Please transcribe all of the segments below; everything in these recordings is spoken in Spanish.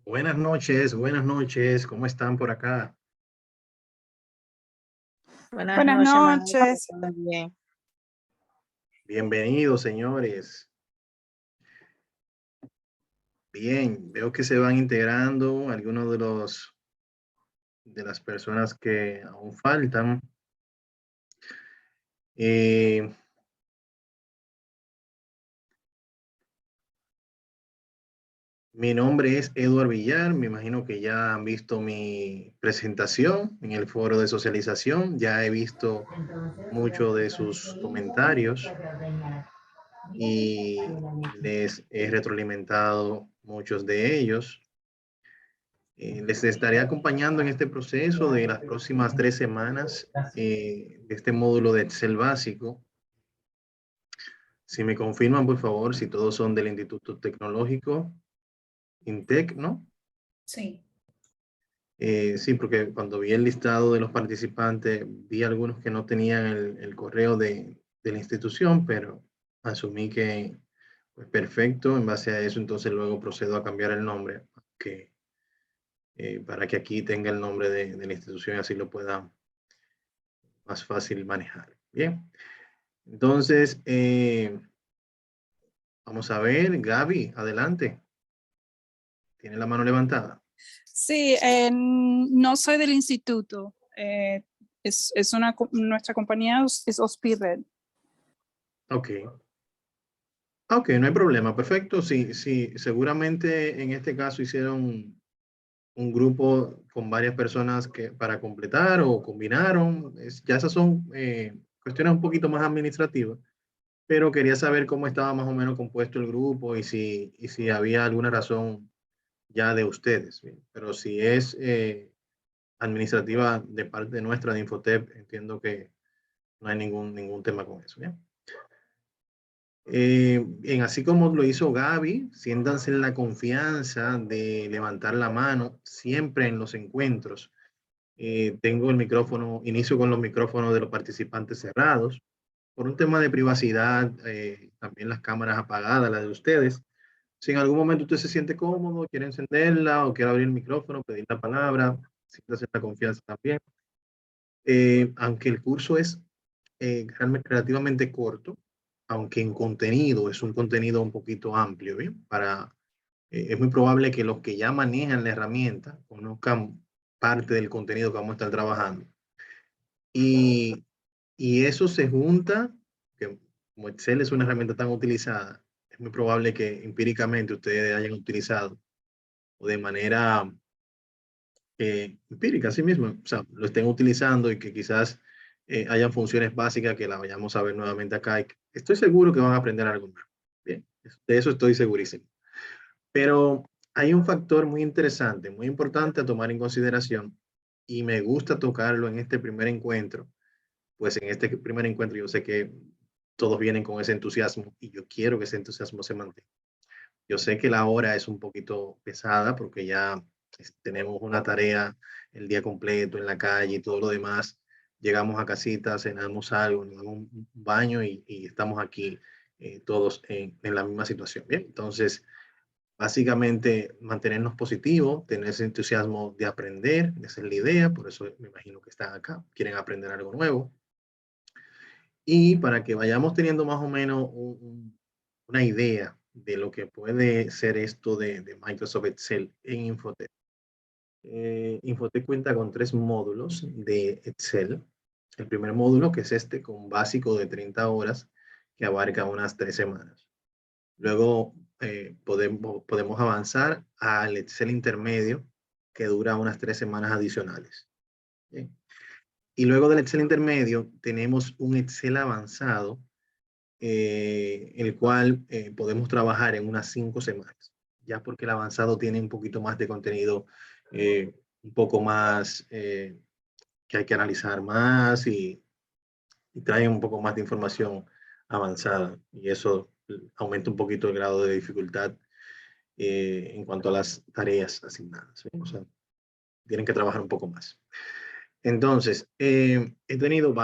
buenas noches, ¿cómo están por acá? Buenas Buenas noches, Manuel. noches. ¿Todo bien? Bienvenidos, señores. Bien, veo que se van integrando algunos de las personas que aún faltan. Eh, Mi nombre es Eduard Villar, me imagino que ya han visto mi presentación en el foro de socialización, ya he visto muchos de sus comentarios y les he retroalimentado muchos de ellos. Les estaré acompañando en este proceso de las próximas 3 semanas de este módulo de Excel básico. Si me confirman, por favor, si todos son del Instituto Tecnológico, INTEC, ¿no? Sí. Sí, porque cuando vi el listado de los participantes, vi algunos que no tenían el correo de la institución, pero asumí que, pues perfecto, en base a eso, entonces luego procedo a cambiar el nombre, para que aquí tenga el nombre de la institución y así lo pueda más fácil manejar. Bien, entonces, vamos a ver, Gaby, adelante. Tiene la mano levantada. Sí, no soy del instituto. Nuestra compañía es Hospired. Ok. Ok, no hay problema, perfecto. Sí, sí, seguramente en este caso hicieron un grupo con varias personas que, para completar o combinaron. Ya esas son cuestiones un poquito más administrativas, pero quería saber cómo estaba más o menos compuesto el grupo y si había alguna razón ya de ustedes. Bien. Pero si es administrativa de parte nuestra de Infotep, entiendo que no hay ningún tema con eso. ¿Bien? Así como lo hizo Gaby, siéntanse en la confianza de levantar la mano siempre en los encuentros. Tengo el micrófono, inicio con los micrófonos de los participantes cerrados. Por un tema de privacidad, también las cámaras apagadas, las de ustedes. Si en algún momento usted se siente cómodo, quiere encenderla o quiere abrir el micrófono, pedir la palabra, siéntase en la confianza también. Aunque el curso es relativamente corto, aunque en contenido es un contenido un poquito amplio, ¿bien? Es muy probable que los que ya manejan la herramienta conozcan parte del contenido que vamos a estar trabajando. Y, y eso se junta, que como Excel es una herramienta tan utilizada, es muy probable que empíricamente ustedes hayan utilizado o de manera empírica, así mismo, o sea, lo estén utilizando y que quizás hayan funciones básicas que la vayamos a ver nuevamente acá. Y estoy seguro que van a aprender algo más. Bien, de eso estoy segurísimo. Pero hay un factor muy interesante, muy importante a tomar en consideración y me gusta tocarlo en este primer encuentro. Pues en este primer encuentro yo sé que todos vienen con ese entusiasmo y yo quiero que ese entusiasmo se mantenga. Yo sé que la hora es un poquito pesada porque ya tenemos una tarea el día completo en la calle y todo lo demás. Llegamos a casita, cenamos algo, nos damos un baño y estamos aquí todos en la misma situación. Bien, entonces, básicamente mantenernos positivos, tener ese entusiasmo de aprender, esa es la idea, por eso me imagino que están acá, quieren aprender algo nuevo. Y para que vayamos teniendo más o menos una idea de lo que puede ser esto de Microsoft Excel en Infotech. Infotech cuenta con 3 módulos de Excel. El primer módulo, que es este, con básico de 30 horas, que abarca unas 3 semanas. Luego podemos avanzar al Excel intermedio, que dura unas 3 semanas adicionales. Bien. Y luego del Excel intermedio tenemos un Excel avanzado, el cual podemos trabajar en unas 5 semanas, ya porque el avanzado tiene un poquito más de contenido, un poco más que hay que analizar más y trae un poco más de información avanzada y eso aumenta un poquito el grado de dificultad en cuanto a las tareas asignadas. ¿Sí? O sea, tienen que trabajar un poco más. Entonces, he tenido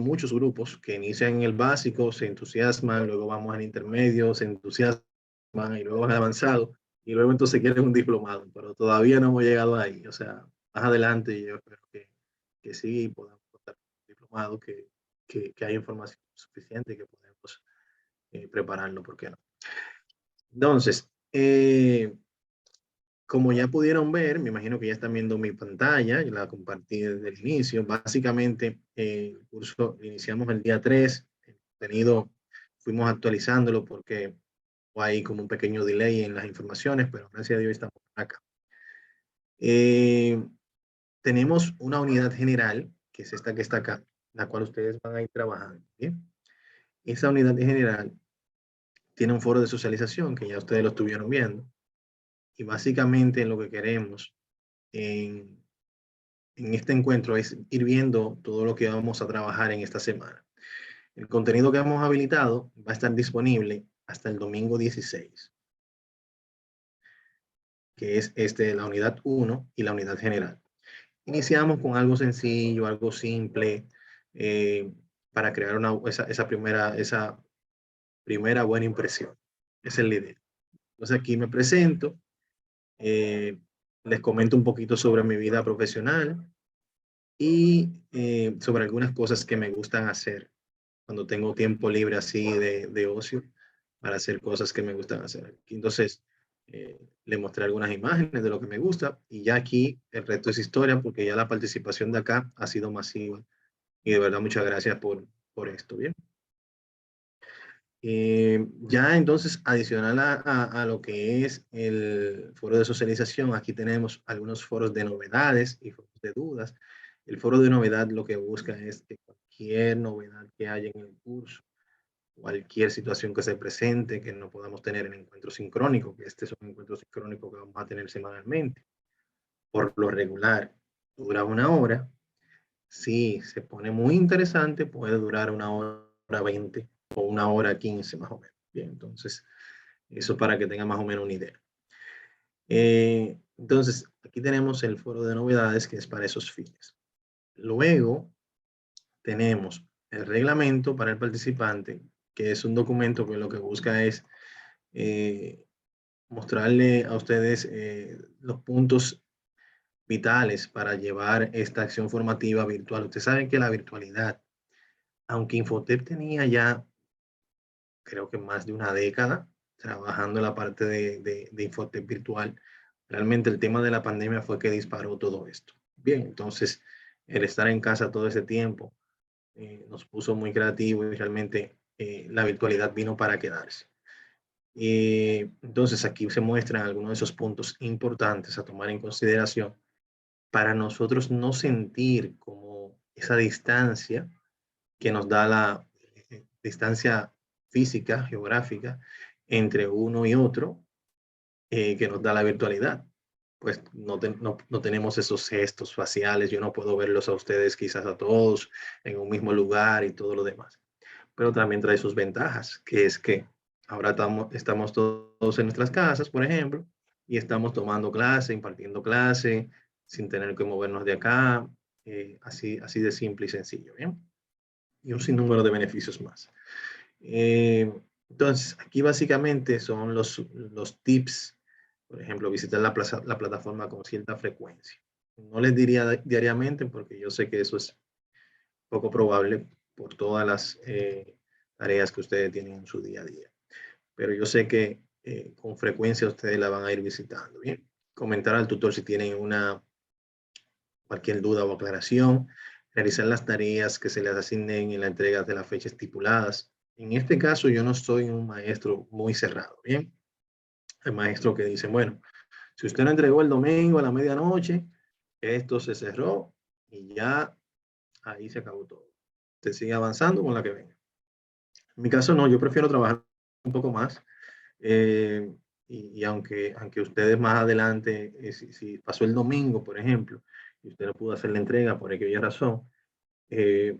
muchos grupos que inician en el básico, se entusiasman, luego vamos al intermedio, se entusiasman y luego al avanzado. y luego entonces quieren un diplomado, pero todavía no hemos llegado ahí. O sea, más adelante yo espero que sí podamos contar con un diplomado, que haya información suficiente y que podemos prepararlo, ¿por qué no? Entonces, como ya pudieron ver, me imagino que ya están viendo mi pantalla, yo la compartí desde el inicio. Básicamente, el curso iniciamos el día 3, el contenido fuimos actualizándolo porque hay como un pequeño delay en las informaciones, pero gracias a Dios estamos acá. Eh, Tenemos una unidad general, que es esta que está acá, la cual ustedes van a ir trabajando. ¿Bien? Esa unidad general tiene un foro de socialización que ya ustedes lo estuvieron viendo. Y básicamente lo que queremos en, en este encuentro es ir viendo todo lo que vamos a trabajar en esta semana. El contenido que hemos habilitado va a estar disponible hasta el domingo 16, que es la unidad 1 y la unidad general. Iniciamos con algo sencillo, algo simple, eh, para crear esa primera buena impresión. Esa es la idea. Entonces aquí me presento, eh, les comento un poquito sobre mi vida profesional y sobre algunas cosas que me gustan hacer cuando tengo tiempo libre así de ocio, para hacer cosas que me gustan hacer. Entonces, le mostré algunas imágenes de lo que me gusta y ya aquí el resto es historia porque ya la participación de acá ha sido masiva y de verdad muchas gracias por esto, ¿bien? Ya entonces, adicional a lo que es el foro de socialización, aquí tenemos algunos foros de novedades y foros de dudas. El foro de novedad lo que busca es que cualquier novedad que haya en el curso, cualquier situación que se presente, que no podamos tener en encuentro sincrónico, que este es un encuentro sincrónico que vamos a tener semanalmente, por lo regular dura 1 hora. Si se pone muy interesante, puede durar 1 hora 20 o 1 hora 15 más o menos. Bien, entonces, eso para que tengan más o menos una idea. Entonces, aquí tenemos el foro de novedades que es para esos fines. Luego, tenemos el reglamento para el participante, que es un documento que lo que busca es eh, mostrarle a ustedes los puntos vitales para llevar esta acción formativa virtual. Ustedes saben que la virtualidad, aunque Infotep tenía ya, creo que más de una década trabajando en la parte de Infotep virtual, realmente el tema de la pandemia fue que disparó todo esto. Bien, entonces el estar en casa todo ese tiempo nos puso muy creativos y realmente la virtualidad vino para quedarse. Entonces aquí se muestran algunos de esos puntos importantes a tomar en consideración para nosotros no sentir como esa distancia que nos da la distancia física, geográfica, entre uno y otro, que nos da la virtualidad. Pues no tenemos esos gestos faciales, yo no puedo verlos a ustedes quizás a todos en un mismo lugar y todo lo demás. Pero también trae sus ventajas, que es que ahora estamos todos en nuestras casas, por ejemplo, y estamos tomando clase, impartiendo clase, sin tener que movernos de acá, así de simple y sencillo, ¿bien? Y un sinnúmero de beneficios más. Entonces, aquí básicamente son los tips, por ejemplo, visitar la plataforma con cierta frecuencia. No les diría diariamente porque yo sé que eso es poco probable por todas las tareas que ustedes tienen en su día a día. Pero yo sé que con frecuencia ustedes la van a ir visitando. Bien, comentar al tutor si tienen cualquier duda o aclaración, realizar las tareas que se les asignen en la entrega de las fechas estipuladas. En este caso, yo no soy un maestro muy cerrado, ¿bien? El maestro que dice, bueno, si usted no entregó el domingo a la medianoche, esto se cerró y ya ahí se acabó todo. Usted sigue avanzando con la que venga. En mi caso, no, yo prefiero trabajar un poco más. eh, y aunque ustedes más adelante, si pasó el domingo, por ejemplo, y usted no pudo hacer la entrega por aquella razón, eh,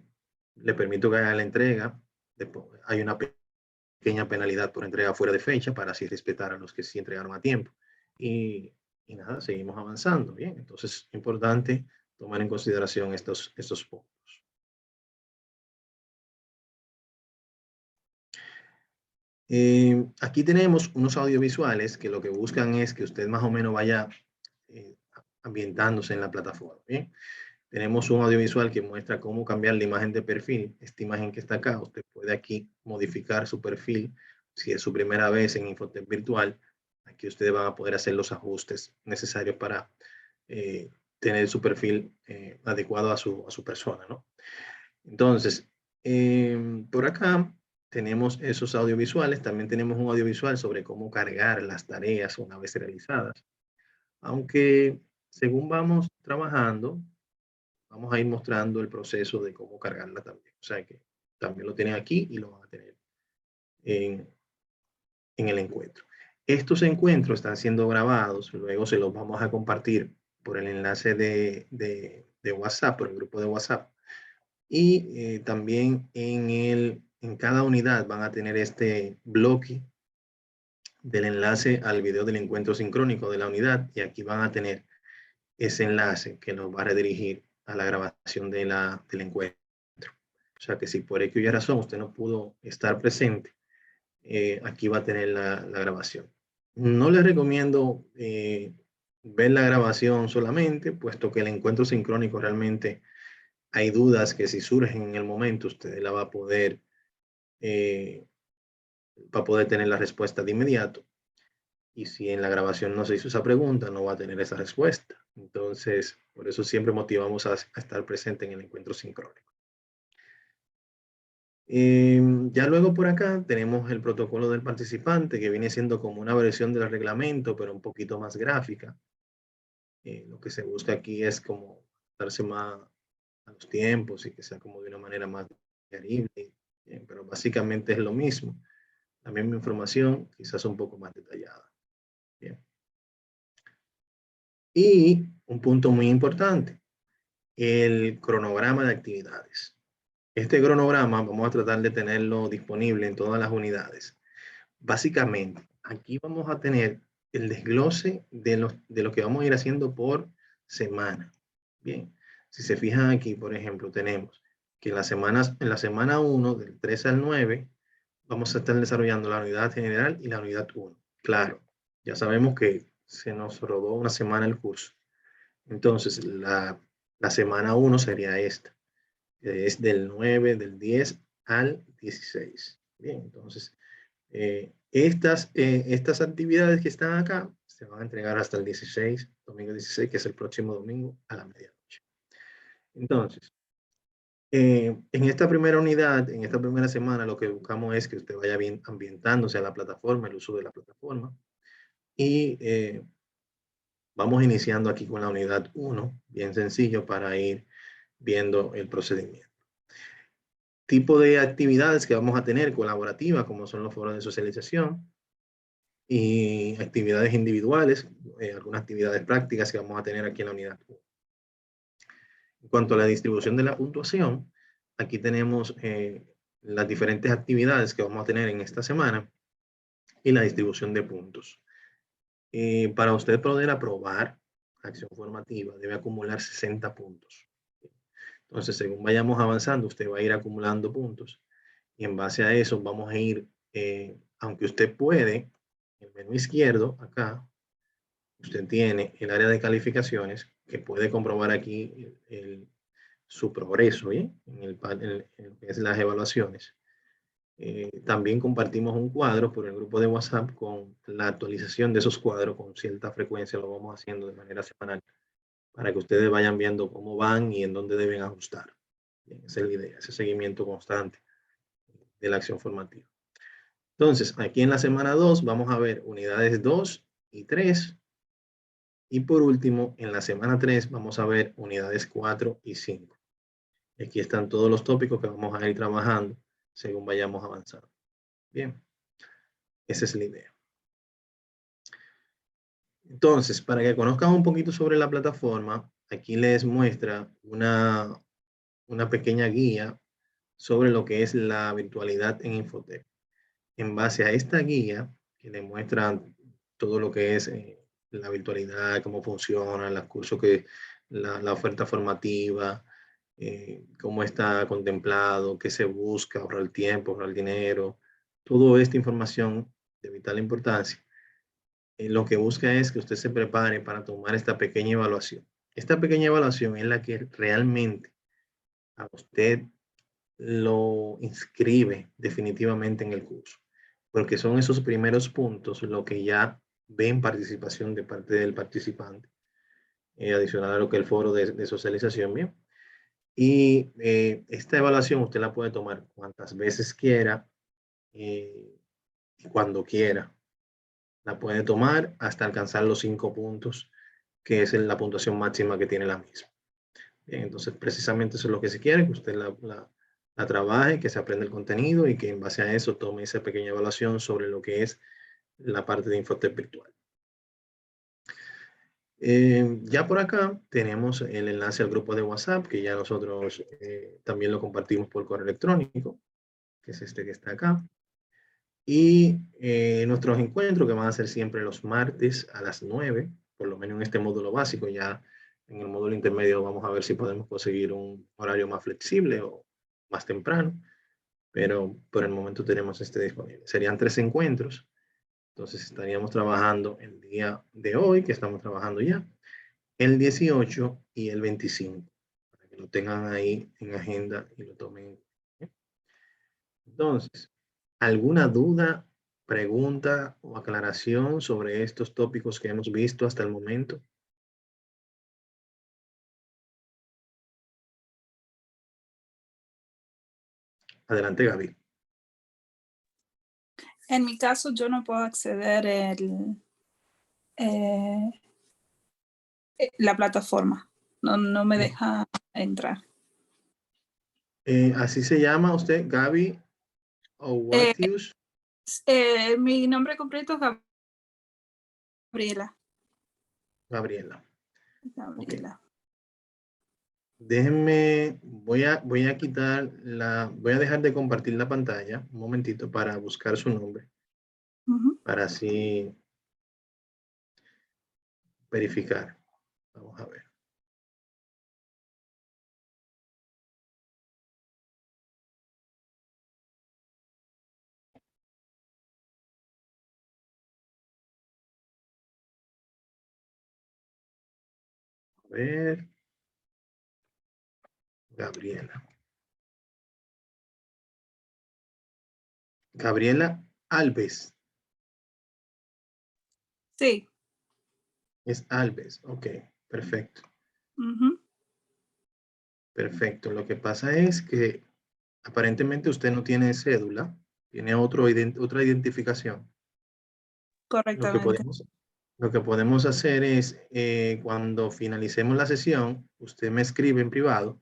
le permito que haga la entrega. Después, hay una pequeña penalidad por entrega fuera de fecha para así respetar a los que sí entregaron a tiempo. Y nada, seguimos avanzando. Bien, entonces es importante tomar en consideración estos puntos. Aquí tenemos unos audiovisuales que lo que buscan es que usted más o menos vaya ambientándose en la plataforma. Bien, tenemos un audiovisual que muestra cómo cambiar la imagen de perfil. Esta imagen que está acá, usted puede aquí modificar su perfil. Si es su primera vez en Infotep Virtual, aquí ustedes van a poder hacer los ajustes necesarios para tener su perfil adecuado a su persona, ¿no? Entonces, por acá tenemos esos audiovisuales. También tenemos un audiovisual sobre cómo cargar las tareas una vez realizadas. Aunque según vamos trabajando, vamos a ir mostrando el proceso de cómo cargarla también. O sea que también lo tienen aquí y lo van a tener en, en el encuentro. Estos encuentros están siendo grabados, luego se los vamos a compartir por el enlace de WhatsApp, por el grupo de WhatsApp. Y también en cada unidad van a tener este bloque del enlace al video del encuentro sincrónico de la unidad, y aquí van a tener ese enlace que nos va a redirigir a la grabación del encuentro. O sea que si por X razón usted no pudo estar presente, aquí va a tener la grabación. No les recomiendo ver la grabación solamente, puesto que el encuentro sincrónico realmente hay dudas que si surgen en el momento, usted la va a poder tener la respuesta de inmediato. Y si en la grabación no se hizo esa pregunta, no va a tener esa respuesta. Entonces, por eso siempre motivamos a estar presente en el encuentro sincrónico. Ya luego por acá tenemos el protocolo del participante, que viene siendo como una versión del reglamento, pero un poquito más gráfica. Lo que se busca aquí es como darse más a los tiempos y que sea como de una manera más digerible, pero básicamente es lo mismo. La misma información, quizás un poco más detallada. Bien. Y un punto muy importante, el cronograma de actividades. Este cronograma vamos a tratar de tenerlo disponible en todas las unidades. Básicamente, aquí vamos a tener el desglose de lo que vamos a ir haciendo por semana. Bien, si se fijan aquí, por ejemplo, tenemos que en la semana 1, del 3 al 9, vamos a estar desarrollando la unidad general y la unidad 1. Claro, ya sabemos que se nos rodó una semana el curso. Entonces, la semana 1 sería esta. Es del 9, del 10 al 16. Bien, entonces, estas actividades que están acá se van a entregar hasta el 16, domingo 16, que es el próximo domingo a la medianoche. Entonces, en esta primera unidad, en esta primera semana, lo que buscamos es que usted vaya bien ambientándose a la plataforma, el uso de la plataforma. Y vamos iniciando aquí con la unidad 1, bien sencillo para ir viendo el procedimiento. Tipo de actividades que vamos a tener colaborativas, como son los foros de socialización, y actividades individuales, algunas actividades prácticas que vamos a tener aquí en la unidad 1. En cuanto a la distribución de la puntuación, aquí tenemos las diferentes actividades que vamos a tener en esta semana y la distribución de puntos. Para usted poder aprobar acción formativa, debe acumular 60 puntos. Entonces, según vayamos avanzando, usted va a ir acumulando puntos y en base a eso vamos a ir, aunque usted puede, en el menú izquierdo, acá, usted tiene el área de calificaciones que puede comprobar aquí su progreso, ¿bien? En lo que es las evaluaciones. También compartimos un cuadro por el grupo de WhatsApp con la actualización de esos cuadros con cierta frecuencia, lo vamos haciendo de manera semanal para que ustedes vayan viendo cómo van y en dónde deben ajustar. Bien, esa es la idea, ese seguimiento constante de la acción formativa. Entonces, aquí en la semana 2 vamos a ver unidades 2 y 3. Y por último, en la semana 3 vamos a ver unidades 4 y 5. Aquí están todos los tópicos que vamos a ir trabajando según vayamos avanzando. Bien, esa es la idea. Entonces, para que conozcan un poquito sobre la plataforma, aquí les muestra una pequeña guía sobre lo que es la virtualidad en Infotep. En base a esta guía, que le muestra todo lo que es la virtualidad, cómo funciona, los cursos la oferta formativa, cómo está contemplado, qué se busca, ahorrar el tiempo, ahorrar el dinero, toda esta información de vital importancia, lo que busca es que usted se prepare para tomar esta pequeña evaluación. Esta pequeña evaluación es la que realmente a usted lo inscribe definitivamente en el curso, porque son esos primeros puntos lo que ya ven participación de parte del participante, adicional a lo que el foro de socialización, bien. Y esta evaluación usted la puede tomar cuantas veces quiera y cuando quiera. La puede tomar hasta alcanzar los 5 puntos, que es la puntuación máxima que tiene la misma. Bien, entonces, precisamente eso es lo que se quiere, que usted la trabaje, que se aprenda el contenido y que en base a eso tome esa pequeña evaluación sobre lo que es la parte de Infotep virtual. Ya por acá tenemos el enlace al grupo de WhatsApp, que ya nosotros también lo compartimos por correo electrónico, que es este que está acá. Y nuestros encuentros, que van a ser siempre los martes a las 9, por lo menos en este módulo básico. Ya en el módulo intermedio vamos a ver si podemos conseguir un horario más flexible o más temprano, pero por el momento tenemos este disponible. Serían 3 encuentros, entonces estaríamos trabajando el día de hoy, que estamos trabajando ya, el 18 y el 25, para que lo tengan ahí en agenda y lo tomen. Entonces, ¿alguna duda, pregunta o aclaración sobre estos tópicos que hemos visto hasta el momento? Adelante, Gaby. En mi caso, yo no puedo acceder la plataforma. No me deja entrar. ¿Así se llama usted, Gaby Owatius? Mi nombre completo es Gabriela. Gabriela. Gabriela. Ok. Déjenme, voy a quitar voy a dejar de compartir la pantalla un momentito para buscar su nombre, para así verificar. Vamos a ver. A ver. Gabriela. Gabriela Alves. Sí. Es Alves. Ok, perfecto. Perfecto. Lo que pasa es que aparentemente usted no tiene cédula, tiene otra identificación. Lo que Correctamente. podemos, lo que podemos hacer es, cuando finalicemos la sesión, usted me escribe en privado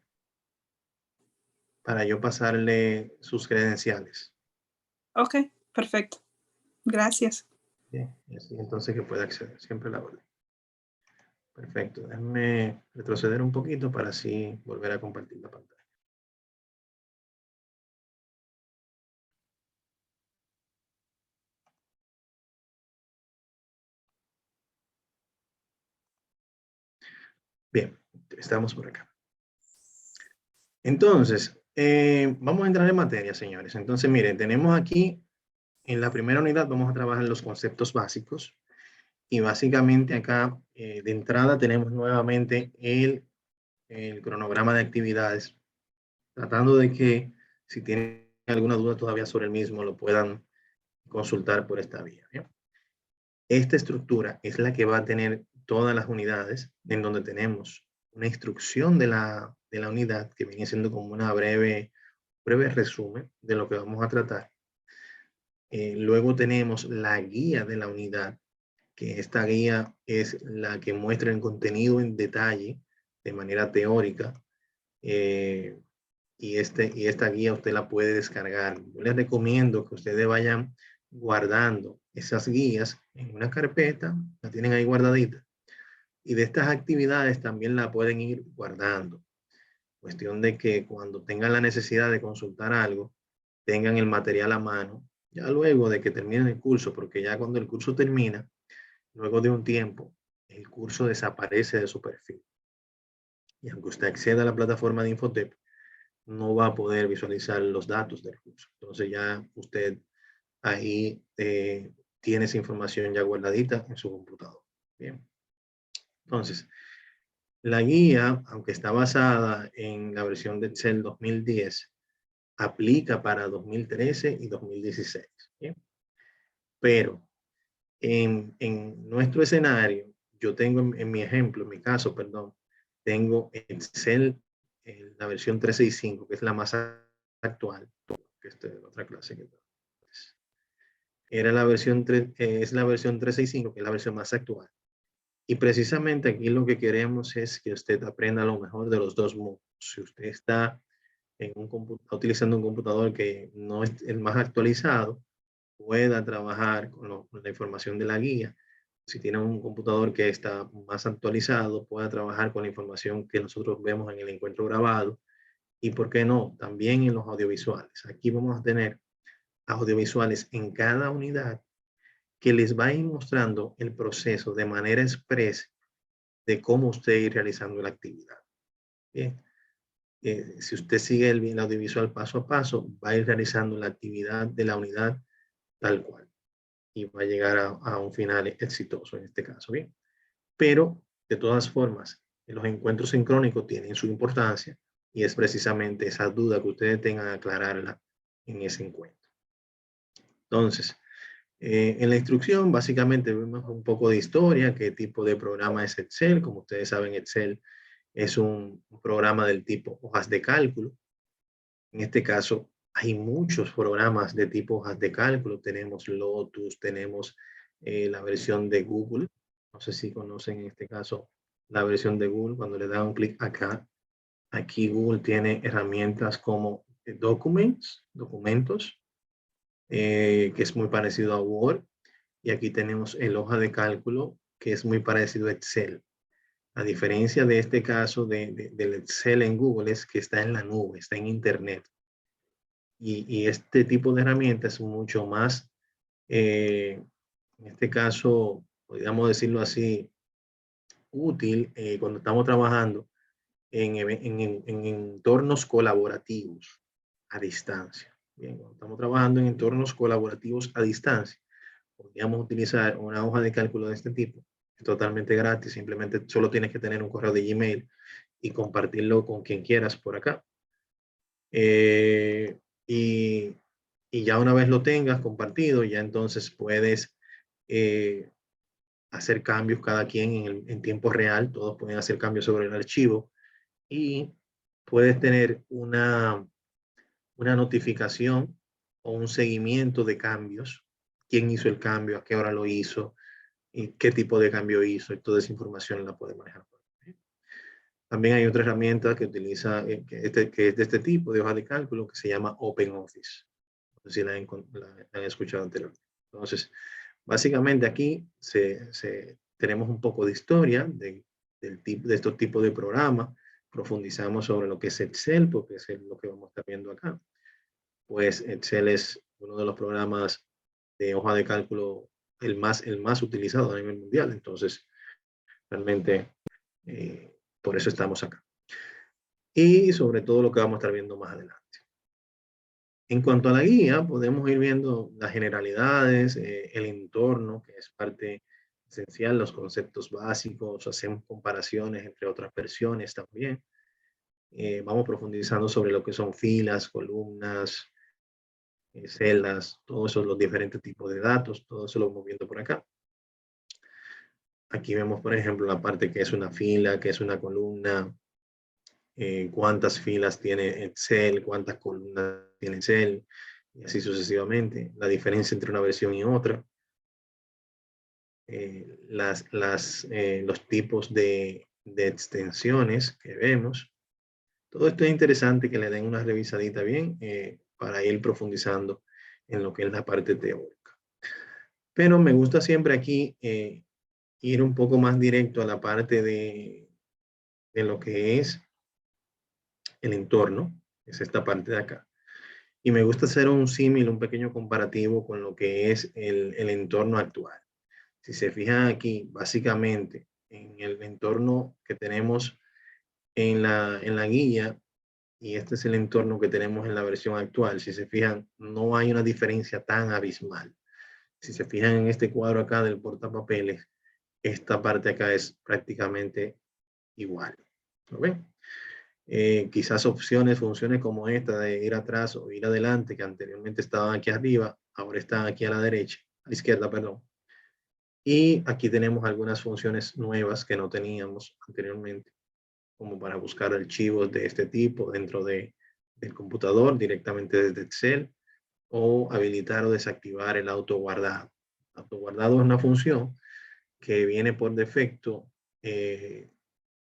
para yo pasarle sus credenciales. Ok, perfecto. Gracias. Bien, y así entonces que pueda acceder, siempre la orden. Perfecto. Déjame retroceder un poquito para así volver a compartir la pantalla. Bien, estamos por acá. Entonces, vamos a entrar en materia, señores. Entonces, miren, tenemos aquí, en la primera unidad vamos a trabajar los conceptos básicos. Y básicamente acá, de entrada, tenemos nuevamente el cronograma de actividades, tratando de que si tienen alguna duda todavía sobre el mismo, lo puedan consultar por esta vía. ¿Bien? Esta estructura es la que va a tener todas las unidades, en donde tenemos una instrucción de la unidad, que viene siendo como una breve resumen de lo que vamos a tratar. Luego tenemos la guía de la unidad, que esta guía es la que muestra el contenido en detalle, de manera teórica, y esta guía usted la puede descargar. Yo les recomiendo que ustedes vayan guardando esas guías en una carpeta, la tienen ahí guardadita, y de estas actividades también la pueden ir guardando. Cuestión de que cuando tengan la necesidad de consultar algo, tengan el material a mano, ya luego de que terminen el curso, porque ya cuando el curso termina, luego de un tiempo, el curso desaparece de su perfil. Y aunque usted acceda a la plataforma de Infotep, no va a poder visualizar los datos del curso. Entonces ya usted ahí tiene esa información ya guardadita en su computador. Bien. Entonces, la guía, aunque está basada en la versión de Excel 2010, aplica para 2013 y 2016. ¿Bien? Pero en nuestro escenario, yo tengo en mi ejemplo, en mi caso, perdón, tengo Excel, la versión 365, que es la más actual, que es de otra clase que era la versión es la versión 365, que es la versión más actual. Y precisamente aquí lo que queremos es que usted aprenda lo mejor de los dos mundos. Si usted está utilizando un computador que no es el más actualizado, pueda trabajar con la información de la guía. Si tiene un computador que está más actualizado, pueda trabajar con la información que nosotros vemos en el encuentro grabado. Y por qué no, también en los audiovisuales. Aquí vamos a tener audiovisuales en cada unidad que les va a ir mostrando el proceso de manera expresa de cómo usted ir realizando la actividad. Bien. Si usted sigue el audiovisual paso a paso, va a ir realizando la actividad de la unidad tal cual y va a llegar a un final exitoso en este caso. Bien. Pero, de todas formas, los encuentros sincrónicos tienen su importancia y es precisamente esa duda que ustedes tengan a aclararla en ese encuentro. Entonces, en la instrucción básicamente vemos un poco de historia, qué tipo de programa es Excel. Como ustedes saben, Excel es un programa del tipo hojas de cálculo. En este caso, hay muchos programas de tipo hojas de cálculo. Tenemos Lotus, tenemos la versión de Google. No sé si conocen en este caso la versión de Google. Cuando le dan un clic acá, aquí Google tiene herramientas como documentos, que es muy parecido a Word. Y aquí tenemos el hoja de cálculo, que es muy parecido a Excel. A diferencia de este caso del Excel en Google, es que está en la nube, está en Internet. Y este tipo de herramientas es mucho más, en este caso, podríamos decirlo así, útil cuando estamos trabajando en entornos colaborativos a distancia. Bien, cuando estamos trabajando en entornos colaborativos a distancia, podríamos utilizar una hoja de cálculo de este tipo. Es totalmente gratis, simplemente solo tienes que tener un correo de Gmail y compartirlo con quien quieras por acá. Eh, y, y ya una vez lo tengas compartido, ya entonces puedes eh, hacer cambios cada quien en tiempo real. Todos pueden hacer cambios sobre el archivo y puedes tener una notificación o un seguimiento de cambios. Quién hizo el cambio, a qué hora lo hizo, y qué tipo de cambio hizo, y toda esa información la puede manejar. También hay otra herramienta que utiliza, que es de este tipo de hoja de cálculo, que se llama OpenOffice. No sé si la han escuchado anteriormente. Entonces, básicamente aquí tenemos un poco de historia de estos tipos de programas. Profundizamos sobre lo que es Excel, porque es lo que vamos a estar viendo acá. Pues Excel es uno de los programas de hoja de cálculo el más utilizado a nivel mundial. Entonces, realmente, por eso estamos acá. Y sobre todo lo que vamos a estar viendo más adelante. En cuanto a la guía, podemos ir viendo las generalidades, el entorno, que es parte esencial, los conceptos básicos, hacemos comparaciones entre otras versiones también. Vamos profundizando sobre lo que son filas, columnas, celdas, todos esos los diferentes tipos de datos, todo eso lo vamos viendo por acá. Aquí vemos, por ejemplo, la parte que es una fila, que es una columna, cuántas filas tiene Excel, cuántas columnas tiene Excel, y así sucesivamente. La diferencia entre una versión y otra. Los tipos de extensiones que vemos. Todo esto es interesante que le den una revisadita bien para ir profundizando en lo que es la parte teórica. Pero me gusta siempre aquí ir un poco más directo a la parte de lo que es el entorno, es esta parte de acá. Y me gusta hacer un símil, un pequeño comparativo con lo que es el entorno actual. Si se fijan aquí, básicamente, en el entorno que tenemos en la guía, y este es el entorno que tenemos en la versión actual. Si se fijan, no hay una diferencia tan abismal. Si se fijan en este cuadro acá del portapapeles, esta parte acá es prácticamente igual. ¿Lo ven? Quizás funciones como esta de ir atrás o ir adelante, que anteriormente estaban aquí arriba, ahora están aquí a la derecha, a la izquierda, perdón. Y aquí tenemos algunas funciones nuevas que no teníamos anteriormente, como para buscar archivos de este tipo dentro del computador directamente desde Excel, o habilitar o desactivar el autoguardado. Autoguardado es una función que viene por defecto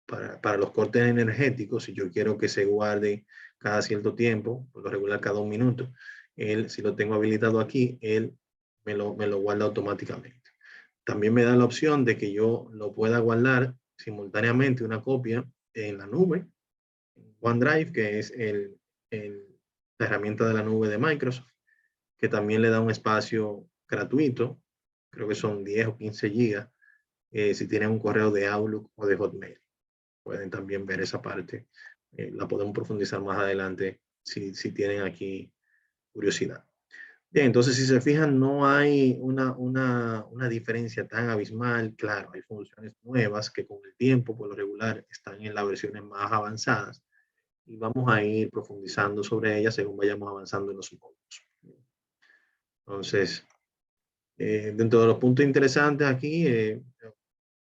para los cortes energéticos. Si yo quiero que se guarde cada cierto tiempo, por lo regular cada 1 minuto, si lo tengo habilitado aquí, él me lo guarda automáticamente. También me da la opción de que yo lo pueda guardar simultáneamente una copia en la nube, OneDrive, que es la herramienta de la nube de Microsoft, que también le da un espacio gratuito, creo que son 10 o 15 gigas, si tienen un correo de Outlook o de Hotmail. Pueden también ver esa parte. La podemos profundizar más adelante si tienen aquí curiosidad. Bien, entonces si se fijan, no hay una diferencia tan abismal. Claro, hay funciones nuevas que con el tiempo, por lo regular, están en las versiones más avanzadas y vamos a ir profundizando sobre ellas según vayamos avanzando en los módulos. Entonces, dentro de los puntos interesantes aquí,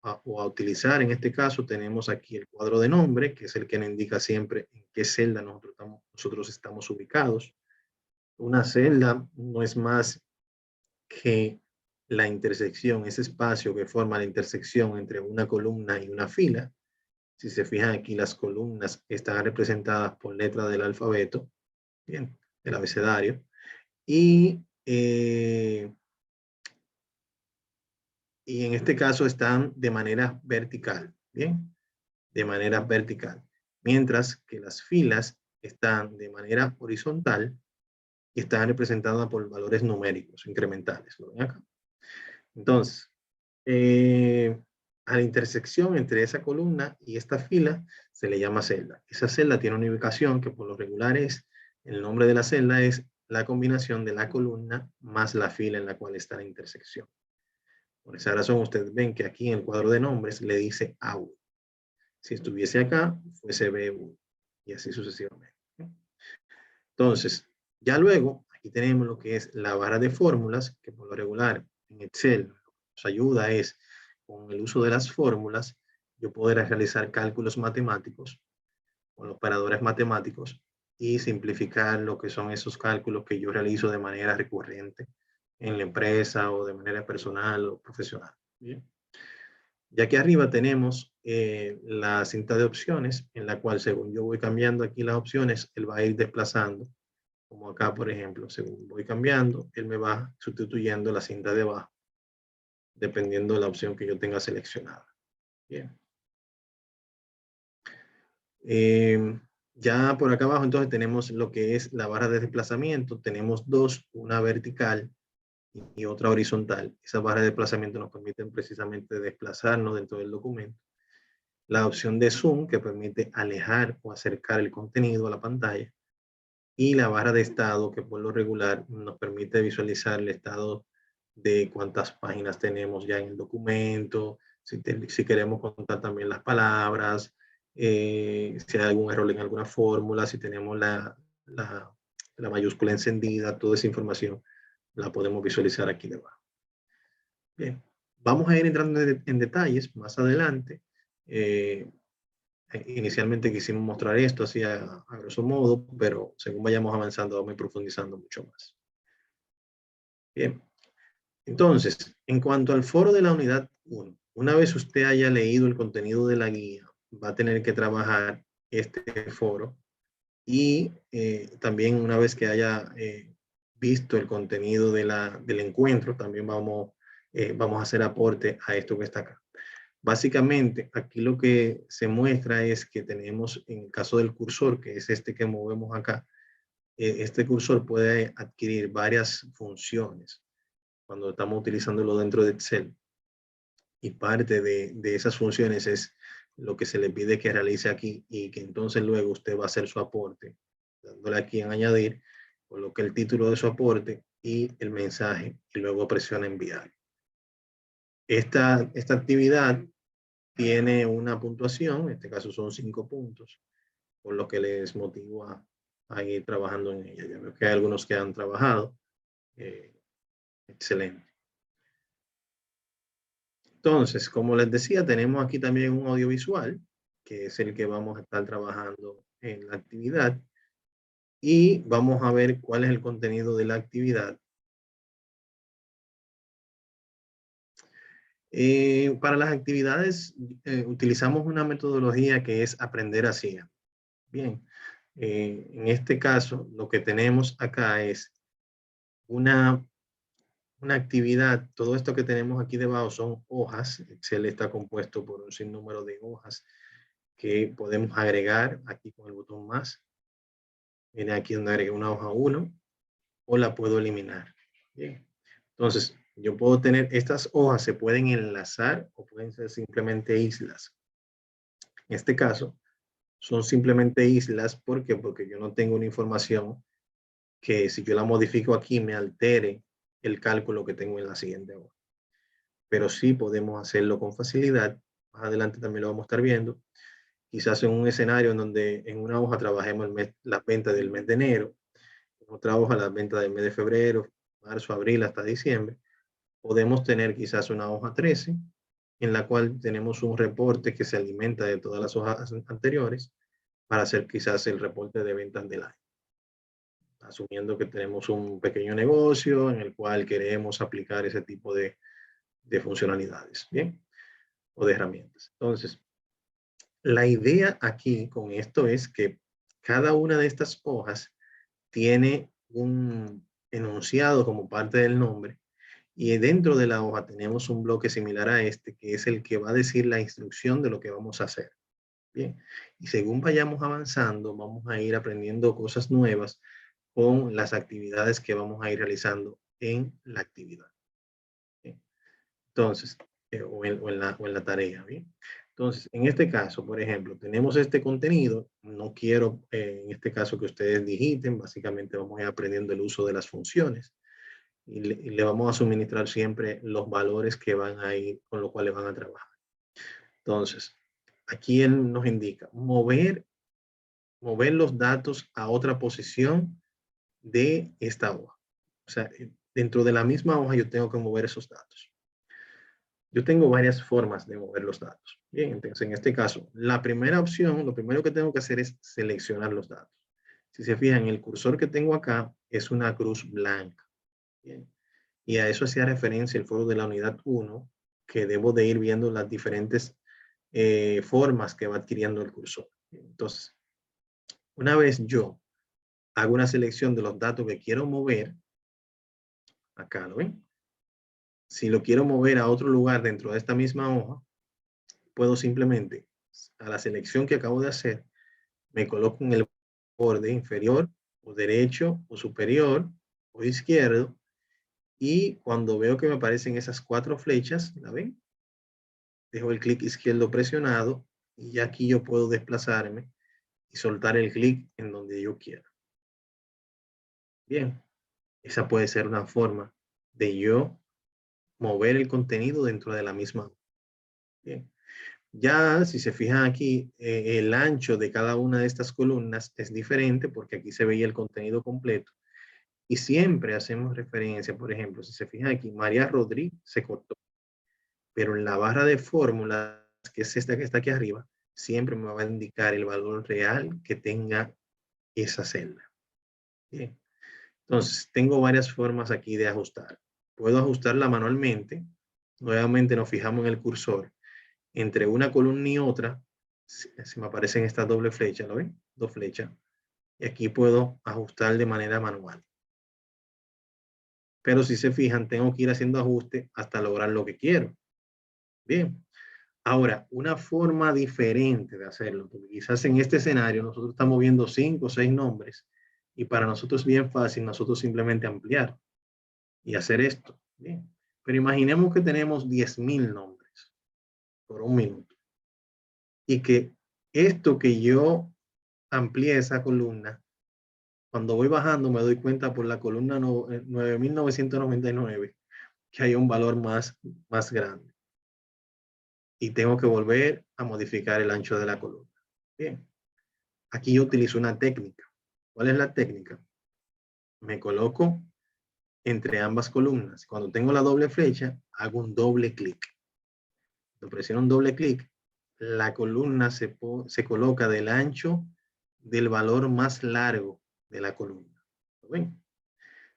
o a utilizar en este caso, tenemos aquí el cuadro de nombre, que es el que nos indica siempre en qué celda nosotros estamos ubicados. Una celda no es más que la intersección, ese espacio que forma la intersección entre una columna y una fila. Si se fijan aquí, las columnas están representadas por letras del alfabeto, bien, del abecedario, y en este caso están de manera vertical, bien, de manera vertical, mientras que las filas están de manera horizontal y están representadas por valores numéricos incrementales. ¿Lo ven acá? Entonces, a la intersección entre esa columna y esta fila se le llama celda. Esa celda tiene una ubicación que por lo regular es, el nombre de la celda es la combinación de la columna más la fila en la cual está la intersección. Por esa razón ustedes ven que aquí en el cuadro de nombres le dice A1. Si estuviese acá, fuese B1 y así sucesivamente. Entonces, ya luego, aquí tenemos lo que es la barra de fórmulas, que por lo regular en Excel nos ayuda es, con el uso de las fórmulas, yo poder realizar cálculos matemáticos con los operadores matemáticos y simplificar lo que son esos cálculos que yo realizo de manera recurrente en la empresa o de manera personal o profesional. ¿Bien? Y aquí arriba tenemos la cinta de opciones, en la cual según yo voy cambiando aquí las opciones, él va a ir desplazando, como acá por ejemplo, según voy cambiando, él me va sustituyendo la cinta de abajo, dependiendo de la opción que yo tenga seleccionada. Bien. Ya por acá abajo entonces tenemos lo que es la barra de desplazamiento, tenemos dos, una vertical y otra horizontal. Esas barras de desplazamiento nos permiten precisamente desplazarnos dentro del documento. La opción de zoom, que permite alejar o acercar el contenido a la pantalla, y la barra de estado, que por lo regular nos permite visualizar el estado de cuántas páginas tenemos ya en el documento, si queremos contar también las palabras, si hay algún error en alguna fórmula, si tenemos la mayúscula encendida, toda esa información la podemos visualizar aquí debajo. Bien, vamos a ir entrando en detalles más adelante. Inicialmente quisimos mostrar esto así a grosso modo, pero según vayamos avanzando vamos a ir profundizando mucho más. Bien, entonces, en cuanto al foro de la unidad 1, una vez usted haya leído el contenido de la guía, va a tener que trabajar este foro y también una vez que haya visto el contenido del encuentro, también vamos a hacer aporte a esto que está acá. Básicamente, aquí lo que se muestra es que tenemos, en el caso del cursor, que es este que movemos acá, este cursor puede adquirir varias funciones cuando estamos utilizándolo dentro de Excel. Y parte de esas funciones es lo que se le pide que realice aquí y que entonces luego usted va a hacer su aporte, dándole aquí en añadir, coloque el título de su aporte y el mensaje y luego presiona enviar. Esta actividad tiene una puntuación, en este caso son 5 puntos, por lo que les motivo a ir trabajando en ella. Ya veo que hay algunos que han trabajado. Excelente. Entonces, como les decía, tenemos aquí también un audiovisual, que es el que vamos a estar trabajando en la actividad. Y vamos a ver cuál es el contenido de la actividad. Para las actividades utilizamos una metodología que es aprender así. Bien, en este caso lo que tenemos acá es una actividad. Todo esto que tenemos aquí debajo son hojas. Excel está compuesto por un sinnúmero de hojas que podemos agregar aquí con el botón más. Viene aquí donde agregué una hoja 1 o la puedo eliminar. Bien, entonces yo puedo tener estas hojas, se pueden enlazar o pueden ser simplemente islas. En este caso son simplemente islas. ¿Por qué? Porque yo no tengo una información que si yo la modifico aquí me altere el cálculo que tengo en la siguiente hoja. Pero sí podemos hacerlo con facilidad. Más adelante también lo vamos a estar viendo. Quizás en un escenario en donde en una hoja trabajemos las ventas del mes de enero, en otra hoja las ventas del mes de febrero, marzo, abril hasta diciembre. Podemos tener quizás una hoja 13 en la cual tenemos un reporte que se alimenta de todas las hojas anteriores para hacer quizás el reporte de ventas del año. Asumiendo que tenemos un pequeño negocio en el cual queremos aplicar ese tipo de funcionalidades, ¿bien? O de herramientas. Entonces, la idea aquí con esto es que cada una de estas hojas tiene un enunciado como parte del nombre y dentro de la hoja tenemos un bloque similar a este que es el que va a decir la instrucción de lo que vamos a hacer. Bien, y según vayamos avanzando, vamos a ir aprendiendo cosas nuevas con las actividades que vamos a ir realizando en la actividad. Bien. Entonces, o en la tarea. Bien. Entonces, en este caso, por ejemplo, tenemos este contenido. No quiero, en este caso, que ustedes digiten. Básicamente vamos a ir aprendiendo el uso de las funciones. Y le vamos a suministrar siempre los valores que van a ir, con los cuales van a trabajar. Entonces, aquí él nos indica mover los datos a otra posición de esta hoja. O sea, dentro de la misma hoja yo tengo que mover esos datos. Yo tengo varias formas de mover los datos. Bien, entonces en este caso, la primera opción, lo primero que tengo que hacer es seleccionar los datos. Si se fijan, el cursor que tengo acá es una cruz blanca. Bien. Y a eso hacía referencia el foro de la unidad 1, que debo de ir viendo las diferentes formas que va adquiriendo el cursor. Entonces, una vez yo hago una selección de los datos que quiero mover, acá lo ven. Si lo quiero mover a otro lugar dentro de esta misma hoja, puedo simplemente, a la selección que acabo de hacer, me coloco en el borde inferior o derecho o superior o izquierdo y cuando veo que me aparecen esas 4 flechas, ¿la ven? Dejo el clic izquierdo presionado y ya aquí yo puedo desplazarme y soltar el clic en donde yo quiera. Bien, esa puede ser una forma de yo mover el contenido dentro de la misma. Bien. Ya, si se fijan aquí, el ancho de cada una de estas columnas es diferente porque aquí se veía el contenido completo. Y siempre hacemos referencia, por ejemplo, si se fijan aquí, María Rodríguez se cortó. Pero en la barra de fórmulas, que es esta que está aquí arriba, siempre me va a indicar el valor real que tenga esa celda. Bien. Entonces, tengo varias formas aquí de ajustar. Puedo ajustarla manualmente. Nuevamente nos fijamos en el cursor. Entre una columna y otra, se me aparecen estas doble flechas, ¿lo ven? 2 flechas. Y aquí puedo ajustar de manera manual. Pero si se fijan, tengo que ir haciendo ajustes hasta lograr lo que quiero. Bien. Ahora, una forma diferente de hacerlo, porque quizás en este escenario nosotros estamos viendo 5 o 6 nombres y para nosotros es bien fácil nosotros simplemente ampliar y hacer esto. Bien. Pero imaginemos que tenemos 10,000 nombres por un minuto. y que esto que yo amplié esa columna, cuando voy bajando me doy cuenta por la columna 9999 que hay un valor más grande y tengo que volver a modificar el ancho de la columna. Bien, aquí yo utilizo una técnica. ¿Cuál es la técnica? Me coloco entre ambas columnas. Cuando tengo la doble flecha, hago un doble clic. Cuando presiono un doble clic, la columna se coloca del ancho del valor más largo de la columna. ¿Lo ven?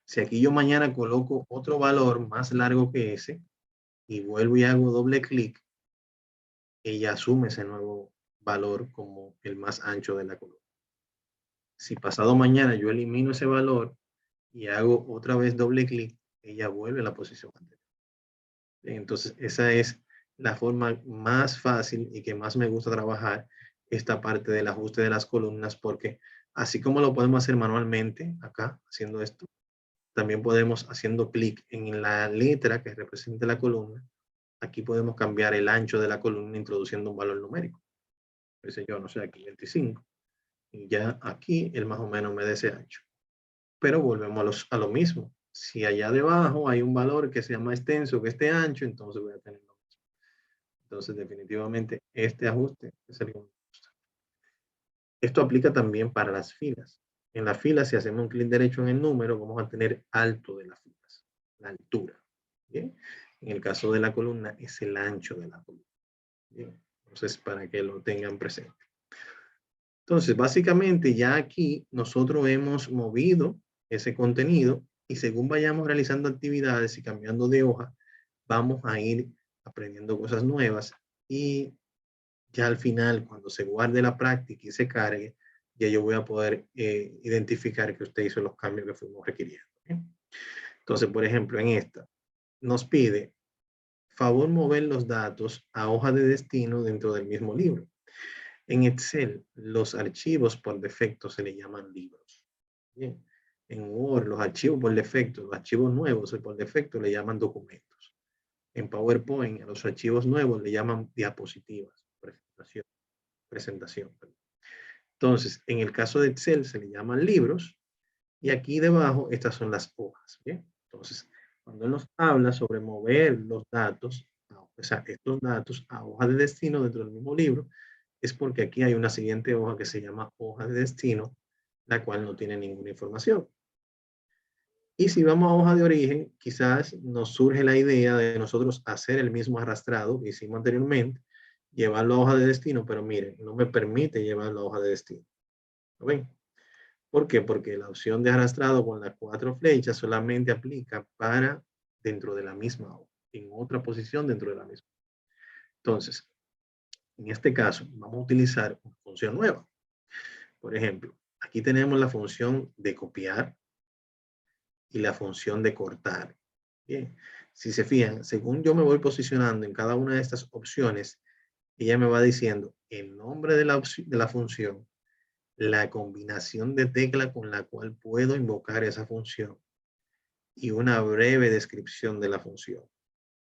Si aquí yo mañana coloco otro valor más largo que ese y vuelvo y hago doble clic, ella asume ese nuevo valor como el más ancho de la columna. Si pasado mañana yo elimino ese valor y hago otra vez doble clic, ella vuelve a la posición anterior. Entonces, esa es la forma más fácil y que más me gusta trabajar esta parte del ajuste de las columnas, porque así como lo podemos hacer manualmente acá, haciendo esto, también podemos haciendo clic en la letra que represente la columna. Aquí podemos cambiar el ancho de la columna introduciendo un valor numérico. Dice yo, no sé, aquí 25. Y ya aquí él más o menos me da ese ancho. Pero volvemos a lo mismo. Si allá debajo hay un valor que sea más extenso que este ancho, entonces voy a tener lo mismo. Entonces, definitivamente, este ajuste es el que me gusta. Esto aplica también para las filas. En la fila, si hacemos un clic derecho en el número, vamos a tener alto de las filas, la altura. ¿Bien? En el caso de la columna, es el ancho de la columna. ¿Bien? Entonces, para que lo tengan presente. Entonces, básicamente, ya aquí nosotros hemos movido ese contenido y según vayamos realizando actividades y cambiando de hoja, vamos a ir aprendiendo cosas nuevas y ya al final, cuando se guarde la práctica y se cargue, ya yo voy a poder identificar que usted hizo los cambios que fuimos requiriendo. ¿Okay? Entonces, por ejemplo, en esta, nos pide, favor mover los datos a hoja de destino dentro del mismo libro. En Excel, los archivos por defecto se le llaman libros. Bien. En Word, los archivos por defecto, los archivos nuevos por defecto le llaman documentos. En PowerPoint, a los archivos nuevos le llaman diapositivas, presentación. Entonces, en el caso de Excel se le llaman libros y aquí debajo estas son las hojas. ¿Bien? Entonces, cuando él nos habla sobre mover los datos, o sea, estos datos a hoja de destino dentro del mismo libro, es porque aquí hay una siguiente hoja que se llama hoja de destino, la cual no tiene ninguna información. Y si vamos a hoja de origen, quizás nos surge la idea de nosotros hacer el mismo arrastrado que hicimos anteriormente, llevarlo a hoja de destino, pero miren, no me permite llevarlo a hoja de destino. ¿Lo ven? ¿Por qué? Porque la opción de arrastrado con las 4 flechas solamente aplica para dentro de la misma hoja, en otra posición dentro de la misma. Entonces, en este caso, vamos a utilizar una función nueva. Por ejemplo, aquí tenemos la función de copiar y la función de cortar. Bien, si se fijan, según yo me voy posicionando en cada una de estas opciones, ella me va diciendo el nombre de la función, la combinación de tecla con la cual puedo invocar esa función y una breve descripción de la función.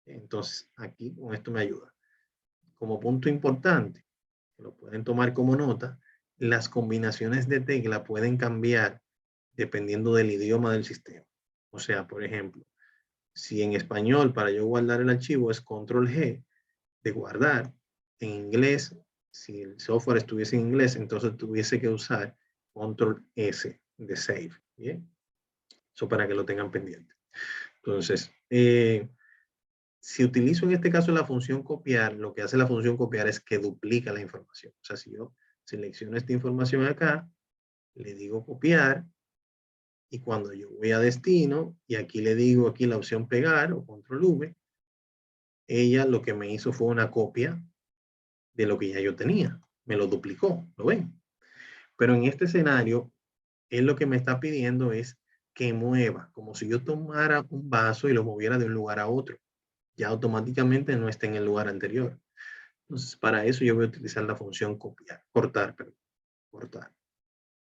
Entonces, aquí con esto me ayuda. Como punto importante, que lo pueden tomar como nota, las combinaciones de tecla pueden cambiar dependiendo del idioma del sistema. O sea, por ejemplo, si en español para yo guardar el archivo es control G de guardar, en inglés, si el software estuviese en inglés, entonces tuviese que usar control S de save. Bien, eso para que lo tengan pendiente. Entonces, si utilizo en este caso la función copiar, lo que hace la función copiar es que duplica la información. O sea, si yo selecciono esta información acá, le digo copiar, y cuando yo voy a destino, y aquí le digo aquí la opción pegar o control V, ella lo que me hizo fue una copia de lo que ya yo tenía. Me lo duplicó, ¿lo ven? Pero en este escenario, él lo que me está pidiendo es que mueva, como si yo tomara un vaso y lo moviera de un lugar a otro. Ya automáticamente no está en el lugar anterior. Entonces, para eso yo voy a utilizar la función copiar, cortar, perdón, cortar.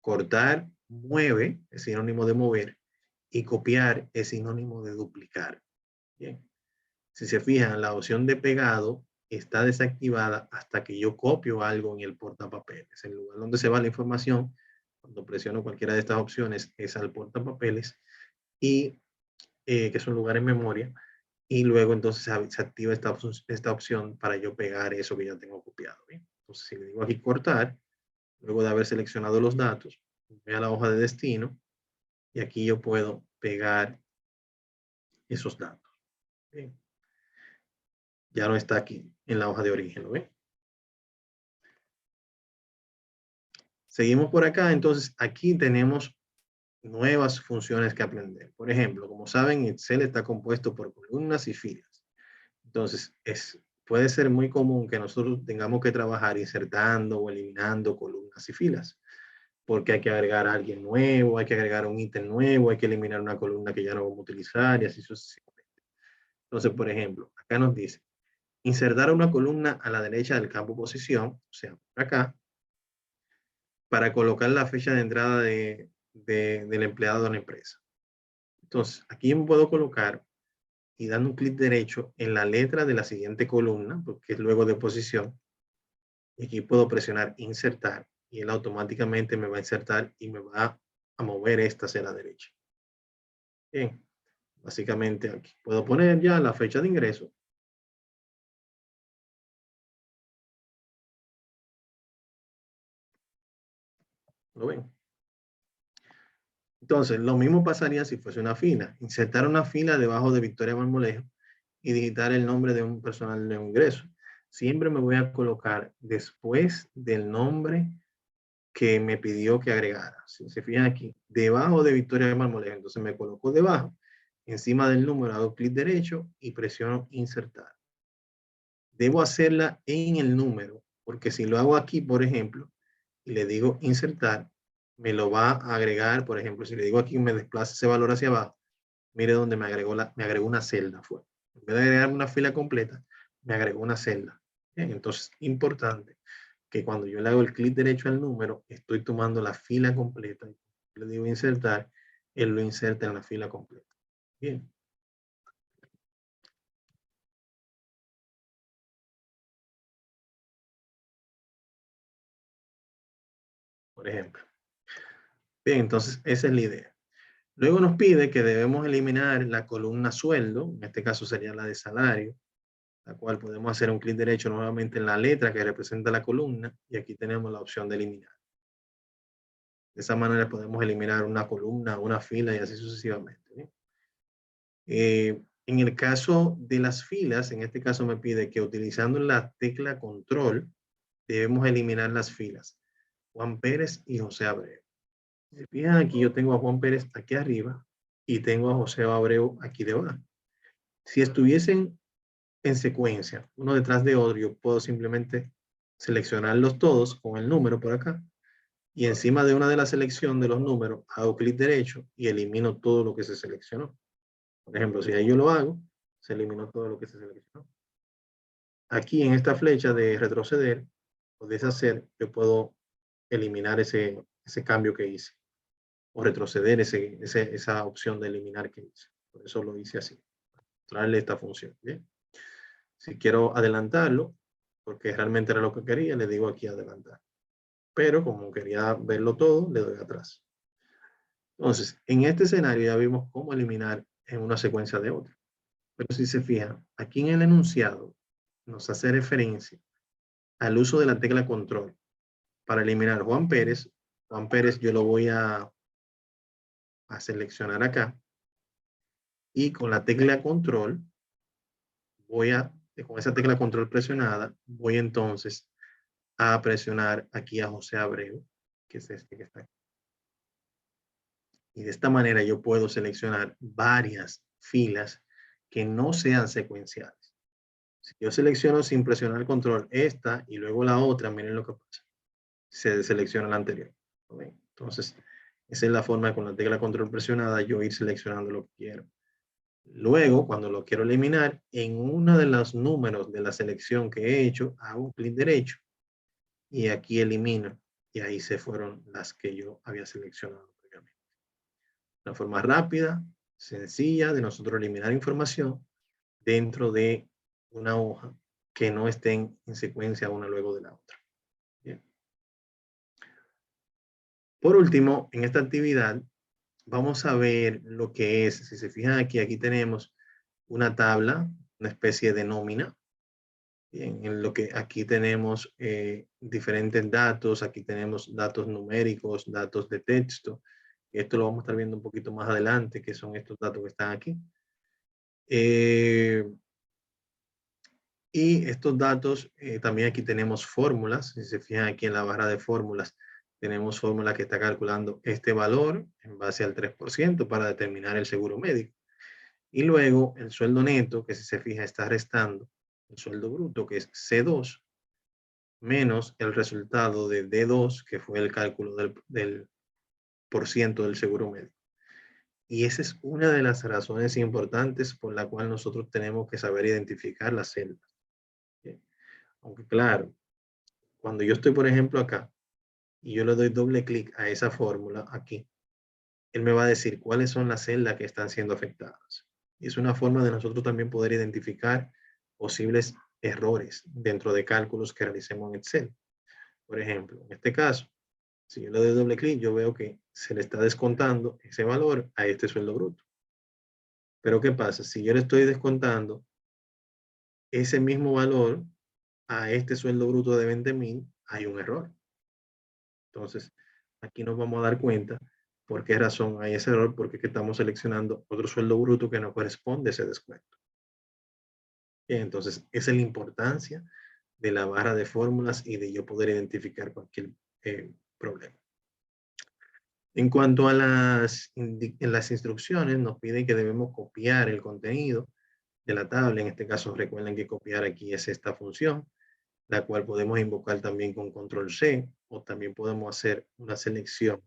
Cortar, mueve, es sinónimo de mover, y copiar es sinónimo de duplicar. Bien. Si se fijan, la opción de pegado está desactivada hasta que yo copio algo en el portapapeles. El lugar donde se va la información, cuando presiono cualquiera de estas opciones, es al portapapeles, y que es un lugar en memoria, y luego entonces se activa esta opción para yo pegar eso que ya tengo copiado. ¿Bien? Entonces, si le digo aquí cortar, luego de haber seleccionado los datos, voy a la hoja de destino, y aquí yo puedo pegar esos datos. ¿Bien? Ya no está aquí en la hoja de origen, ¿lo ven? Seguimos por acá, entonces aquí tenemos nuevas funciones que aprender. Por ejemplo, como saben, Excel está compuesto por columnas y filas. Entonces, puede ser muy común que nosotros tengamos que trabajar insertando o eliminando columnas y filas, porque hay que agregar a alguien nuevo, hay que agregar un ítem nuevo, hay que eliminar una columna que ya no vamos a utilizar y así sucesivamente. Entonces, por ejemplo, acá nos dice, insertar una columna a la derecha del campo posición, o sea, por acá, para colocar la fecha de entrada del empleado de la empresa. Entonces, aquí me puedo colocar y dando un clic derecho en la letra de la siguiente columna, porque es luego de posición, y aquí puedo presionar insertar y él automáticamente me va a insertar y me va a mover esta hacia la derecha. Bien, básicamente aquí puedo poner ya la fecha de ingreso. ¿Lo ven? Entonces, lo mismo pasaría si fuese una fila. Insertar una fila debajo de Victoria Marmolejo y digitar el nombre de un personal de ingreso. Siempre me voy a colocar después del nombre que me pidió que agregara. Si se fijan aquí, debajo de Victoria Marmolejo, entonces me coloco debajo, encima del número, hago clic derecho y presiono insertar. Debo hacerla en el número, porque si lo hago aquí, por ejemplo, y le digo insertar, me lo va a agregar, por ejemplo, si le digo aquí me desplaza ese valor hacia abajo, mire donde me agregó una celda. En vez de agregar una fila completa, me agregó una celda. Bien, entonces, importante que cuando yo le hago el clic derecho al número, estoy tomando la fila completa. Le digo insertar, él lo inserta en la fila completa. Bien. Por ejemplo. Bien, entonces esa es la idea. Luego nos pide que debemos eliminar la columna sueldo, en este caso sería la de salario, la cual podemos hacer un clic derecho nuevamente en la letra que representa la columna y aquí tenemos la opción de eliminar. De esa manera podemos eliminar una columna, una fila y así sucesivamente. ¿Bien? En el caso de las filas, en este caso me pide que utilizando la tecla control debemos eliminar las filas. Juan Pérez y José Abreu. Si se fijan aquí, yo tengo a Juan Pérez aquí arriba y tengo a José Abreu aquí debajo. Si estuviesen en secuencia, uno detrás de otro, yo puedo simplemente seleccionarlos todos con el número por acá y encima de una de la selección de los números hago clic derecho y elimino todo lo que se seleccionó. Por ejemplo, si ahí yo lo hago, se eliminó todo lo que se seleccionó. Aquí en esta flecha de retroceder o deshacer, yo puedo eliminar ese cambio que hice o retroceder esa opción de eliminar que hice. Por eso lo hice así. Traerle esta función. ¿Bien? Si quiero adelantarlo, porque realmente era lo que quería, le digo aquí adelantar. Pero como quería verlo todo, le doy atrás. Entonces, en este escenario ya vimos cómo eliminar en una secuencia de otra. Pero si se fijan, aquí en el enunciado nos hace referencia al uso de la tecla control para eliminar Juan Pérez. Juan Pérez yo lo voy a seleccionar acá y con la tecla control con esa tecla control presionada, voy entonces a presionar aquí a José Abreu, que es este que está aquí. Y de esta manera yo puedo seleccionar varias filas que no sean secuenciales. Si yo selecciono sin presionar el control esta y luego la otra, miren lo que pasa. Se selecciona la anterior. ¿Okay? Entonces, esa es la forma de con la tecla control presionada yo ir seleccionando lo que quiero. Luego, cuando lo quiero eliminar, en uno de los números de la selección que he hecho, hago un clic derecho y aquí elimino. Y ahí se fueron las que yo había seleccionado previamente. Una forma rápida, sencilla de nosotros eliminar información dentro de una hoja que no estén en secuencia una luego de la otra. Bien. Por último, en esta actividad vamos a ver lo que es, si se fijan aquí tenemos una tabla, una especie de nómina. Bien, en lo que aquí tenemos diferentes datos, aquí tenemos datos numéricos, datos de texto. Esto lo vamos a estar viendo un poquito más adelante, que son estos datos que están aquí. Y estos datos, también aquí tenemos fórmulas. Si se fijan aquí en la barra de fórmulas, tenemos fórmula que está calculando este valor en base al 3% para determinar el seguro médico. Y luego el sueldo neto, que si se fija está restando el sueldo bruto, que es C2, menos el resultado de D2, que fue el cálculo del por ciento del seguro médico. Y esa es una de las razones importantes por la cual nosotros tenemos que saber identificar las celdas. Bien. Aunque claro, cuando yo estoy, por ejemplo, acá, y yo le doy doble clic a esa fórmula aquí, él me va a decir cuáles son las celdas que están siendo afectadas. Y es una forma de nosotros también poder identificar posibles errores dentro de cálculos que realicemos en Excel. Por ejemplo, en este caso, si yo le doy doble clic, yo veo que se le está descontando ese valor a este sueldo bruto. Pero ¿qué pasa? Si yo le estoy descontando ese mismo valor a este sueldo bruto de 20,000, hay un error. Entonces, aquí nos vamos a dar cuenta por qué razón hay ese error, porque estamos seleccionando otro sueldo bruto que no corresponde a ese descuento. Bien, entonces, esa es la importancia de la barra de fórmulas y de yo poder identificar cualquier problema. En cuanto a en las instrucciones, nos piden que debemos copiar el contenido de la tabla. En este caso, recuerden que copiar aquí es esta función, la cual podemos invocar también con control C, o también podemos hacer una selección.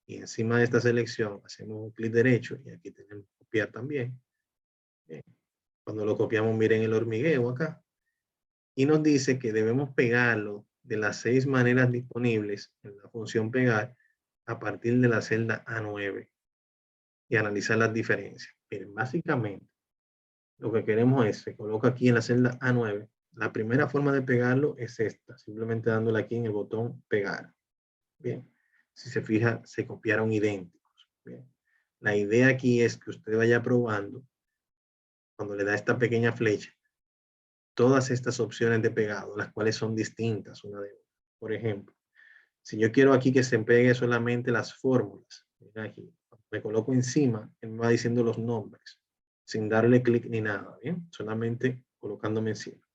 Y encima de esta selección hacemos un clic derecho y aquí tenemos copiar también. Bien. Cuando lo copiamos, miren el hormigueo acá. Y nos dice que debemos pegarlo de las 6 maneras disponibles en la función pegar a partir de la celda A9 y analizar las diferencias. Miren, básicamente lo que queremos es, se coloca aquí en la celda A9. La primera forma de pegarlo es esta, simplemente dándole aquí en el botón pegar. Bien, si se fija, se copiaron idénticos. Bien. La idea aquí es que usted vaya probando, cuando le da esta pequeña flecha, todas estas opciones de pegado, las cuales son distintas una de otra. Por ejemplo, si yo quiero aquí que se pegue solamente las fórmulas, miren aquí, me coloco encima, él me va diciendo los nombres, sin darle clic ni nada, ¿bien? Solamente colocándome encima.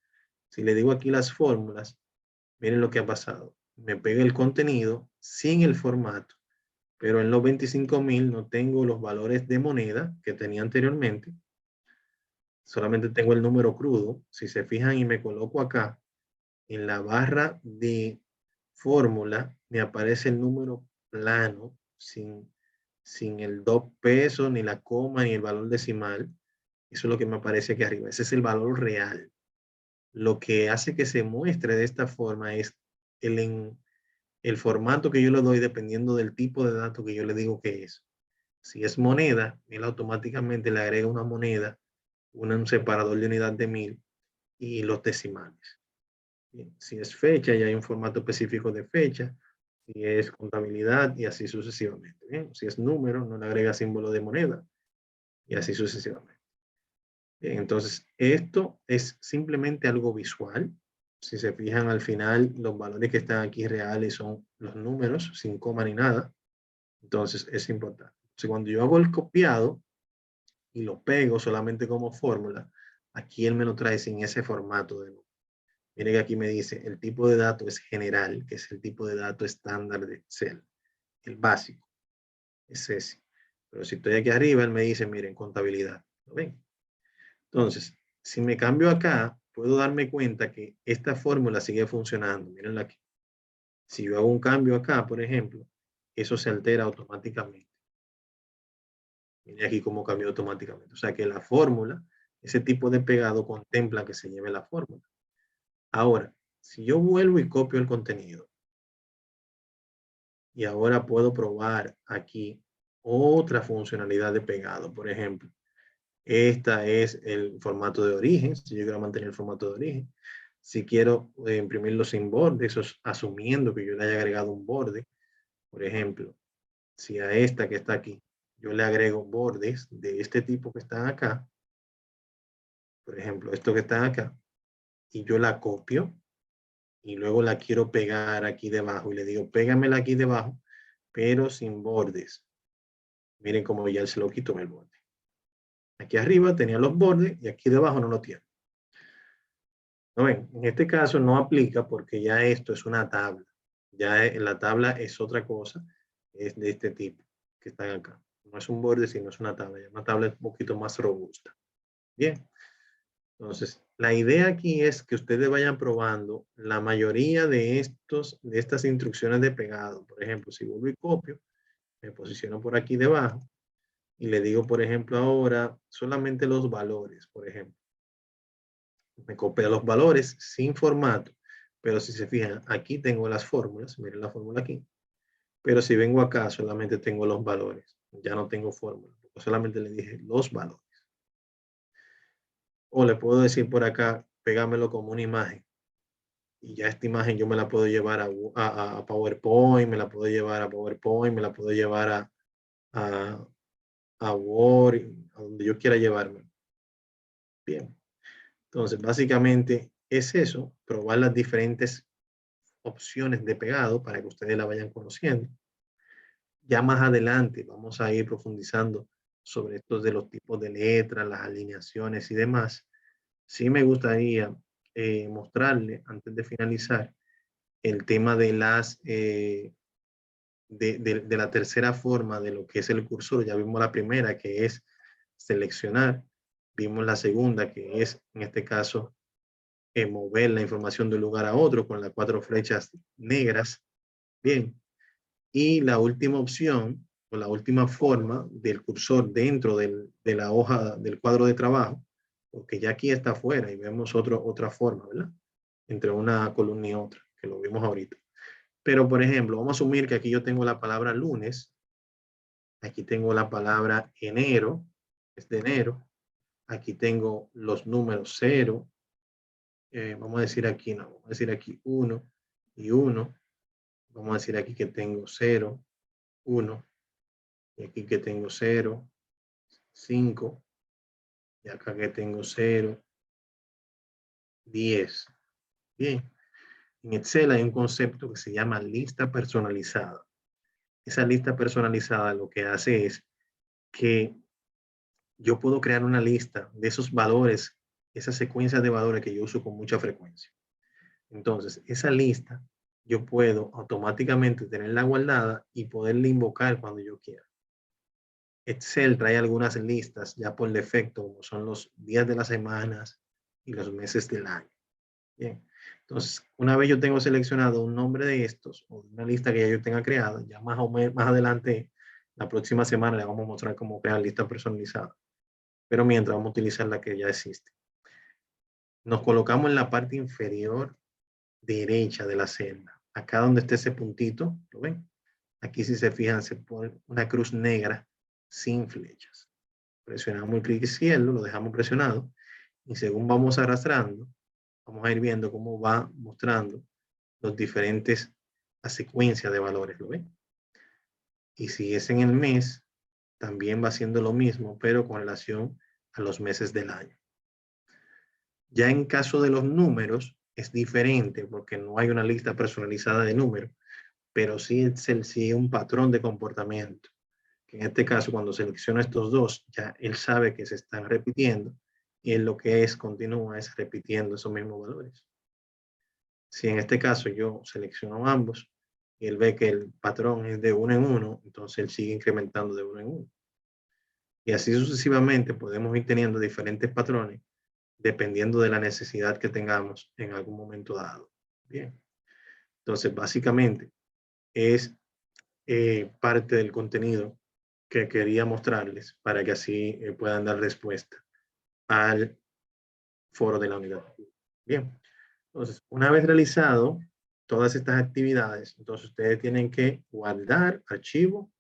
Si le digo aquí las fórmulas, miren lo que ha pasado. Me pega el contenido sin el formato, pero en los 25,000 no tengo los valores de moneda que tenía anteriormente. Solamente tengo el número crudo. Si se fijan y me coloco acá, en la barra de fórmula, me aparece el número plano, sin el 2 pesos, ni la coma, ni el valor decimal. Eso es lo que me aparece aquí arriba. Ese es el valor real. Lo que hace que se muestre de esta forma es el formato que yo le doy dependiendo del tipo de dato que yo le digo que es. Si es moneda, él automáticamente le agrega una moneda, un separador de unidad de 1000 y los decimales. Bien. Si es fecha, ya hay un formato específico de fecha. Si es contabilidad y así sucesivamente. Bien. Si es número, no le agrega símbolo de moneda y así sucesivamente. Bien, entonces, esto es simplemente algo visual. Si se fijan al final, los valores que están aquí reales son los números, sin coma ni nada. Entonces, es importante. Entonces, cuando yo hago el copiado y lo pego solamente como fórmula, aquí él me lo trae sin ese formato de nuevo. Miren que aquí me dice, el tipo de dato es general, que es el tipo de dato estándar de Excel. El básico es ese. Pero si estoy aquí arriba, él me dice, miren, contabilidad. ¿Lo ven? Entonces, si me cambio acá, puedo darme cuenta que esta fórmula sigue funcionando. Mirenla aquí. Si yo hago un cambio acá, por ejemplo, eso se altera automáticamente. Miren aquí cómo cambió automáticamente. O sea que la fórmula, ese tipo de pegado contempla que se lleve la fórmula. Ahora, si yo vuelvo y copio el contenido, y ahora puedo probar aquí otra funcionalidad de pegado. Por ejemplo, esta es el formato de origen. Si yo quiero mantener el formato de origen. Si quiero imprimirlo sin borde, eso es asumiendo que yo le haya agregado un borde. Por ejemplo, si a esta que está aquí, yo le agrego bordes de este tipo que están acá, por ejemplo, esto que están acá, y yo la copio, y luego la quiero pegar aquí debajo, y le digo, pégamela aquí debajo, pero sin bordes. Miren cómo ya se lo quito el borde. Aquí arriba tenía los bordes, y aquí debajo no lo tiene. ¿No ven? En este caso no aplica porque ya esto es una tabla. Ya la tabla es otra cosa, es de este tipo que están acá. No es un borde, sino es una tabla. Una tabla un poquito más robusta. Bien. Entonces, la idea aquí es que ustedes vayan probando la mayoría de estas instrucciones de pegado. Por ejemplo, si vuelvo y copio, me posiciono por aquí debajo y le digo, por ejemplo, ahora solamente los valores, por ejemplo. Me copia los valores sin formato, pero si se fijan, aquí tengo las fórmulas, miren la fórmula aquí, pero si vengo acá solamente tengo los valores, ya no tengo fórmula, solamente le dije los valores. O le puedo decir por acá, pégamelo como una imagen, y ya esta imagen yo me la puedo llevar a PowerPoint, me la puedo llevar a PowerPoint, me la puedo llevar a Word, a donde yo quiera llevarme. Bien, entonces básicamente es eso, probar las diferentes opciones de pegado para que ustedes la vayan conociendo. Ya más adelante vamos a ir profundizando sobre estos de los tipos de letras, las alineaciones y demás. Sí me gustaría mostrarle, antes de finalizar, el tema de de la tercera forma de lo que es el cursor. Ya vimos la primera, que es seleccionar. Vimos la segunda, que es, en este caso, mover la información de un lugar a otro con las 4 flechas negras. Bien. Y la última opción, o la última forma del cursor dentro de la hoja del cuadro de trabajo, porque ya aquí está afuera y vemos otra forma, ¿verdad? Entre una columna y otra, que lo vimos ahorita. Pero, por ejemplo, vamos a asumir que aquí yo tengo la palabra lunes, aquí tengo la palabra enero, es de enero, aquí tengo los números 0, vamos a decir aquí, no, vamos a decir aquí 1 y 1, vamos a decir aquí que tengo 0, 1, y aquí que tengo 0, 5, y acá que tengo 0, 10. Bien, en Excel hay un concepto que se llama lista personalizada. Esa lista personalizada lo que hace es que yo puedo crear una lista de esos valores, esas secuencias de valores que yo uso con mucha frecuencia. Entonces, esa lista yo puedo automáticamente tenerla guardada y poderla invocar cuando yo quiera. Excel trae algunas listas ya por defecto, como son los días de las semanas y los meses del año. Bien. Entonces, una vez yo tengo seleccionado un nombre de estos, o una lista que ya yo tenga creada, ya más adelante, la próxima semana le vamos a mostrar cómo crear lista personalizada. Pero mientras vamos a utilizar la que ya existe. Nos colocamos en la parte inferior derecha de la celda. Acá donde esté ese puntito, ¿lo ven? Aquí si se fijan se pone una cruz negra sin flechas. Presionamos el clic izquierdo, lo dejamos presionado y según vamos arrastrando, vamos a ir viendo cómo va mostrando los diferentes, la secuencia de valores, ¿lo ven? Y si es en el mes, también va haciendo lo mismo, pero con relación a los meses del año. Ya en caso de los números es diferente porque no hay una lista personalizada de números, pero sí es un patrón de comportamiento. En este caso, cuando selecciona estos dos, ya él sabe que se están repitiendo y él lo que continúa es repitiendo esos mismos valores. Si en este caso yo selecciono ambos y él ve que el patrón es de 1 en 1, entonces él sigue incrementando de 1 en 1. Y así sucesivamente podemos ir teniendo diferentes patrones dependiendo de la necesidad que tengamos en algún momento dado. Bien. Entonces, básicamente es parte del contenido que quería mostrarles para que así puedan dar respuesta al foro de la unidad. Bien. Entonces, una vez realizado todas estas actividades, entonces ustedes tienen que guardar archivo,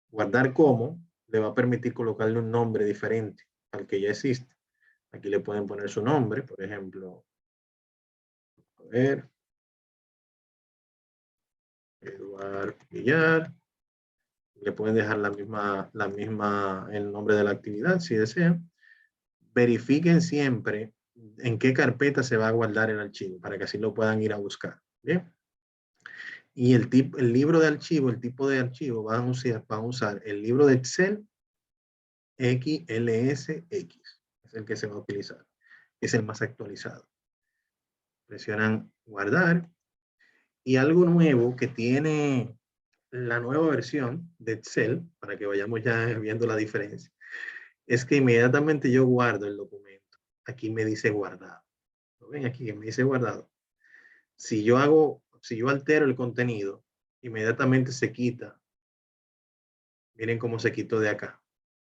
guardar como, le va a permitir colocarle un nombre diferente al que ya existe. Aquí le pueden poner su nombre, por ejemplo, A ver. Eduardo Villar. Le pueden dejar el nombre de la actividad si desean. Verifiquen siempre en qué carpeta se va a guardar el archivo para que así lo puedan ir a buscar. Bien. Y el libro de archivo, el tipo de archivo, van a usar el libro de Excel XLSX. Es el que se va a utilizar. Es el más actualizado. Presionan guardar. Y algo nuevo que tiene la nueva versión de Excel, para que vayamos ya viendo la diferencia, es que inmediatamente yo guardo el documento. Aquí me dice guardado. ¿Lo ven aquí que me dice guardado? Si yo altero el contenido, inmediatamente se quita. Miren cómo se quitó de acá,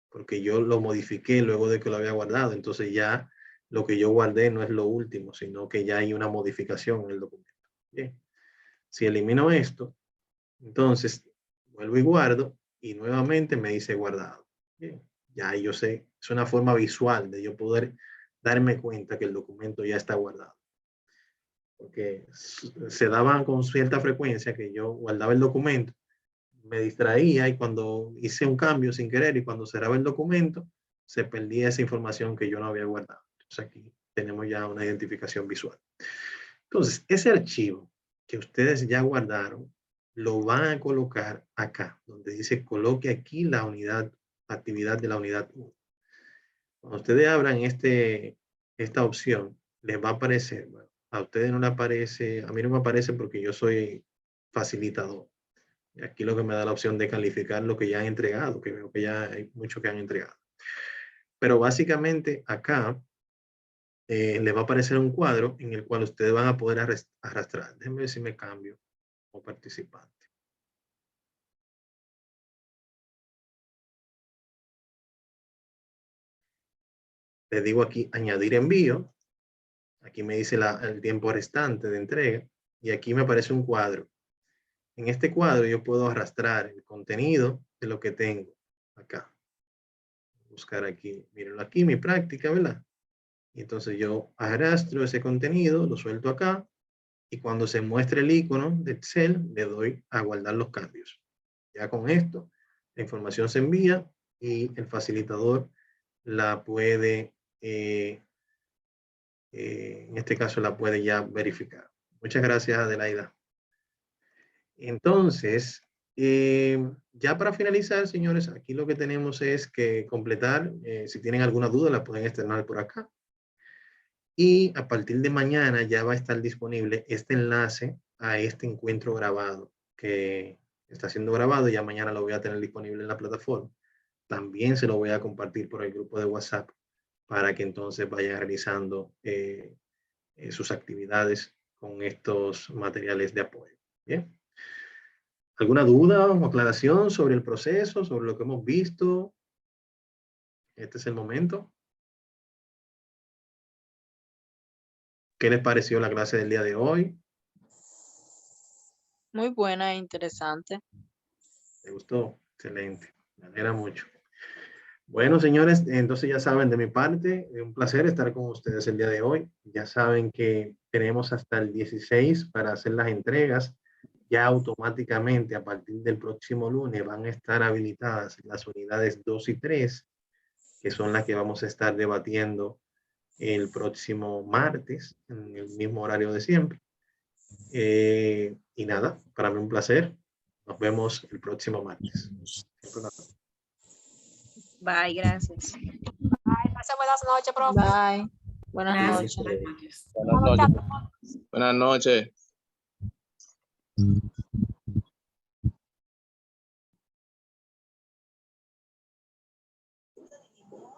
porque yo lo modifiqué luego de que lo había guardado. Entonces ya lo que yo guardé no es lo último, sino que ya hay una modificación en el documento. Bien. Si elimino esto, entonces vuelvo y guardo y nuevamente me dice guardado. Bien. Ya yo sé, es una forma visual de yo poder darme cuenta que el documento ya está guardado. Porque se daba con cierta frecuencia que yo guardaba el documento, me distraía y cuando hice un cambio sin querer y cuando cerraba el documento, se perdía esa información que yo no había guardado. Entonces aquí tenemos ya una identificación visual. Entonces, ese archivo que ustedes ya guardaron, lo van a colocar acá, donde dice coloque aquí la actividad de la unidad 1. Cuando ustedes abran esta opción, les va a aparecer, bueno, a ustedes no les aparece, a mí no me aparece porque yo soy facilitador. Y aquí lo que me da la opción de calificar lo que ya han entregado, que veo que ya hay muchos que han entregado. Pero básicamente acá les va a aparecer un cuadro en el cual ustedes van a poder arrastrar. Déjenme ver si me cambio como participante. Les digo aquí añadir envío. Aquí me dice el tiempo restante de entrega y aquí me aparece un cuadro. En este cuadro yo puedo arrastrar el contenido de lo que tengo acá. Buscar aquí, mírenlo aquí, mi práctica, ¿verdad? Y entonces yo arrastro ese contenido, lo suelto acá y cuando se muestre el icono de Excel le doy a guardar los cambios. Ya con esto la información se envía y el facilitador la puede, en este caso la puede ya verificar. Muchas gracias, Adelaida. Entonces, ya para finalizar, señores, aquí lo que tenemos es que completar, si tienen alguna duda la pueden externar por acá. Y a partir de mañana ya va a estar disponible este enlace a este encuentro grabado que está siendo grabado. Ya mañana lo voy a tener disponible en la plataforma. También se lo voy a compartir por el grupo de WhatsApp para que entonces vayan realizando sus actividades con estos materiales de apoyo. Bien. ¿Alguna duda o aclaración sobre el proceso, sobre lo que hemos visto? Este es el momento. ¿Qué les pareció la clase del día de hoy? Muy buena e interesante. ¿Te gustó? Excelente. Me alegra mucho. Bueno, señores, entonces ya saben de mi parte, es un placer estar con ustedes el día de hoy. Ya saben que tenemos hasta el 16 para hacer las entregas. Ya automáticamente a partir del próximo lunes van a estar habilitadas las unidades 2 y 3, que son las que vamos a estar debatiendo el próximo martes, en el mismo horario de siempre. Y nada, para mí un placer. Nos vemos el próximo martes. Bye, gracias. Bye, pase buenas noches, profe. Bye. Buenas Gracias. noches. Buenas noches. Buenas noches.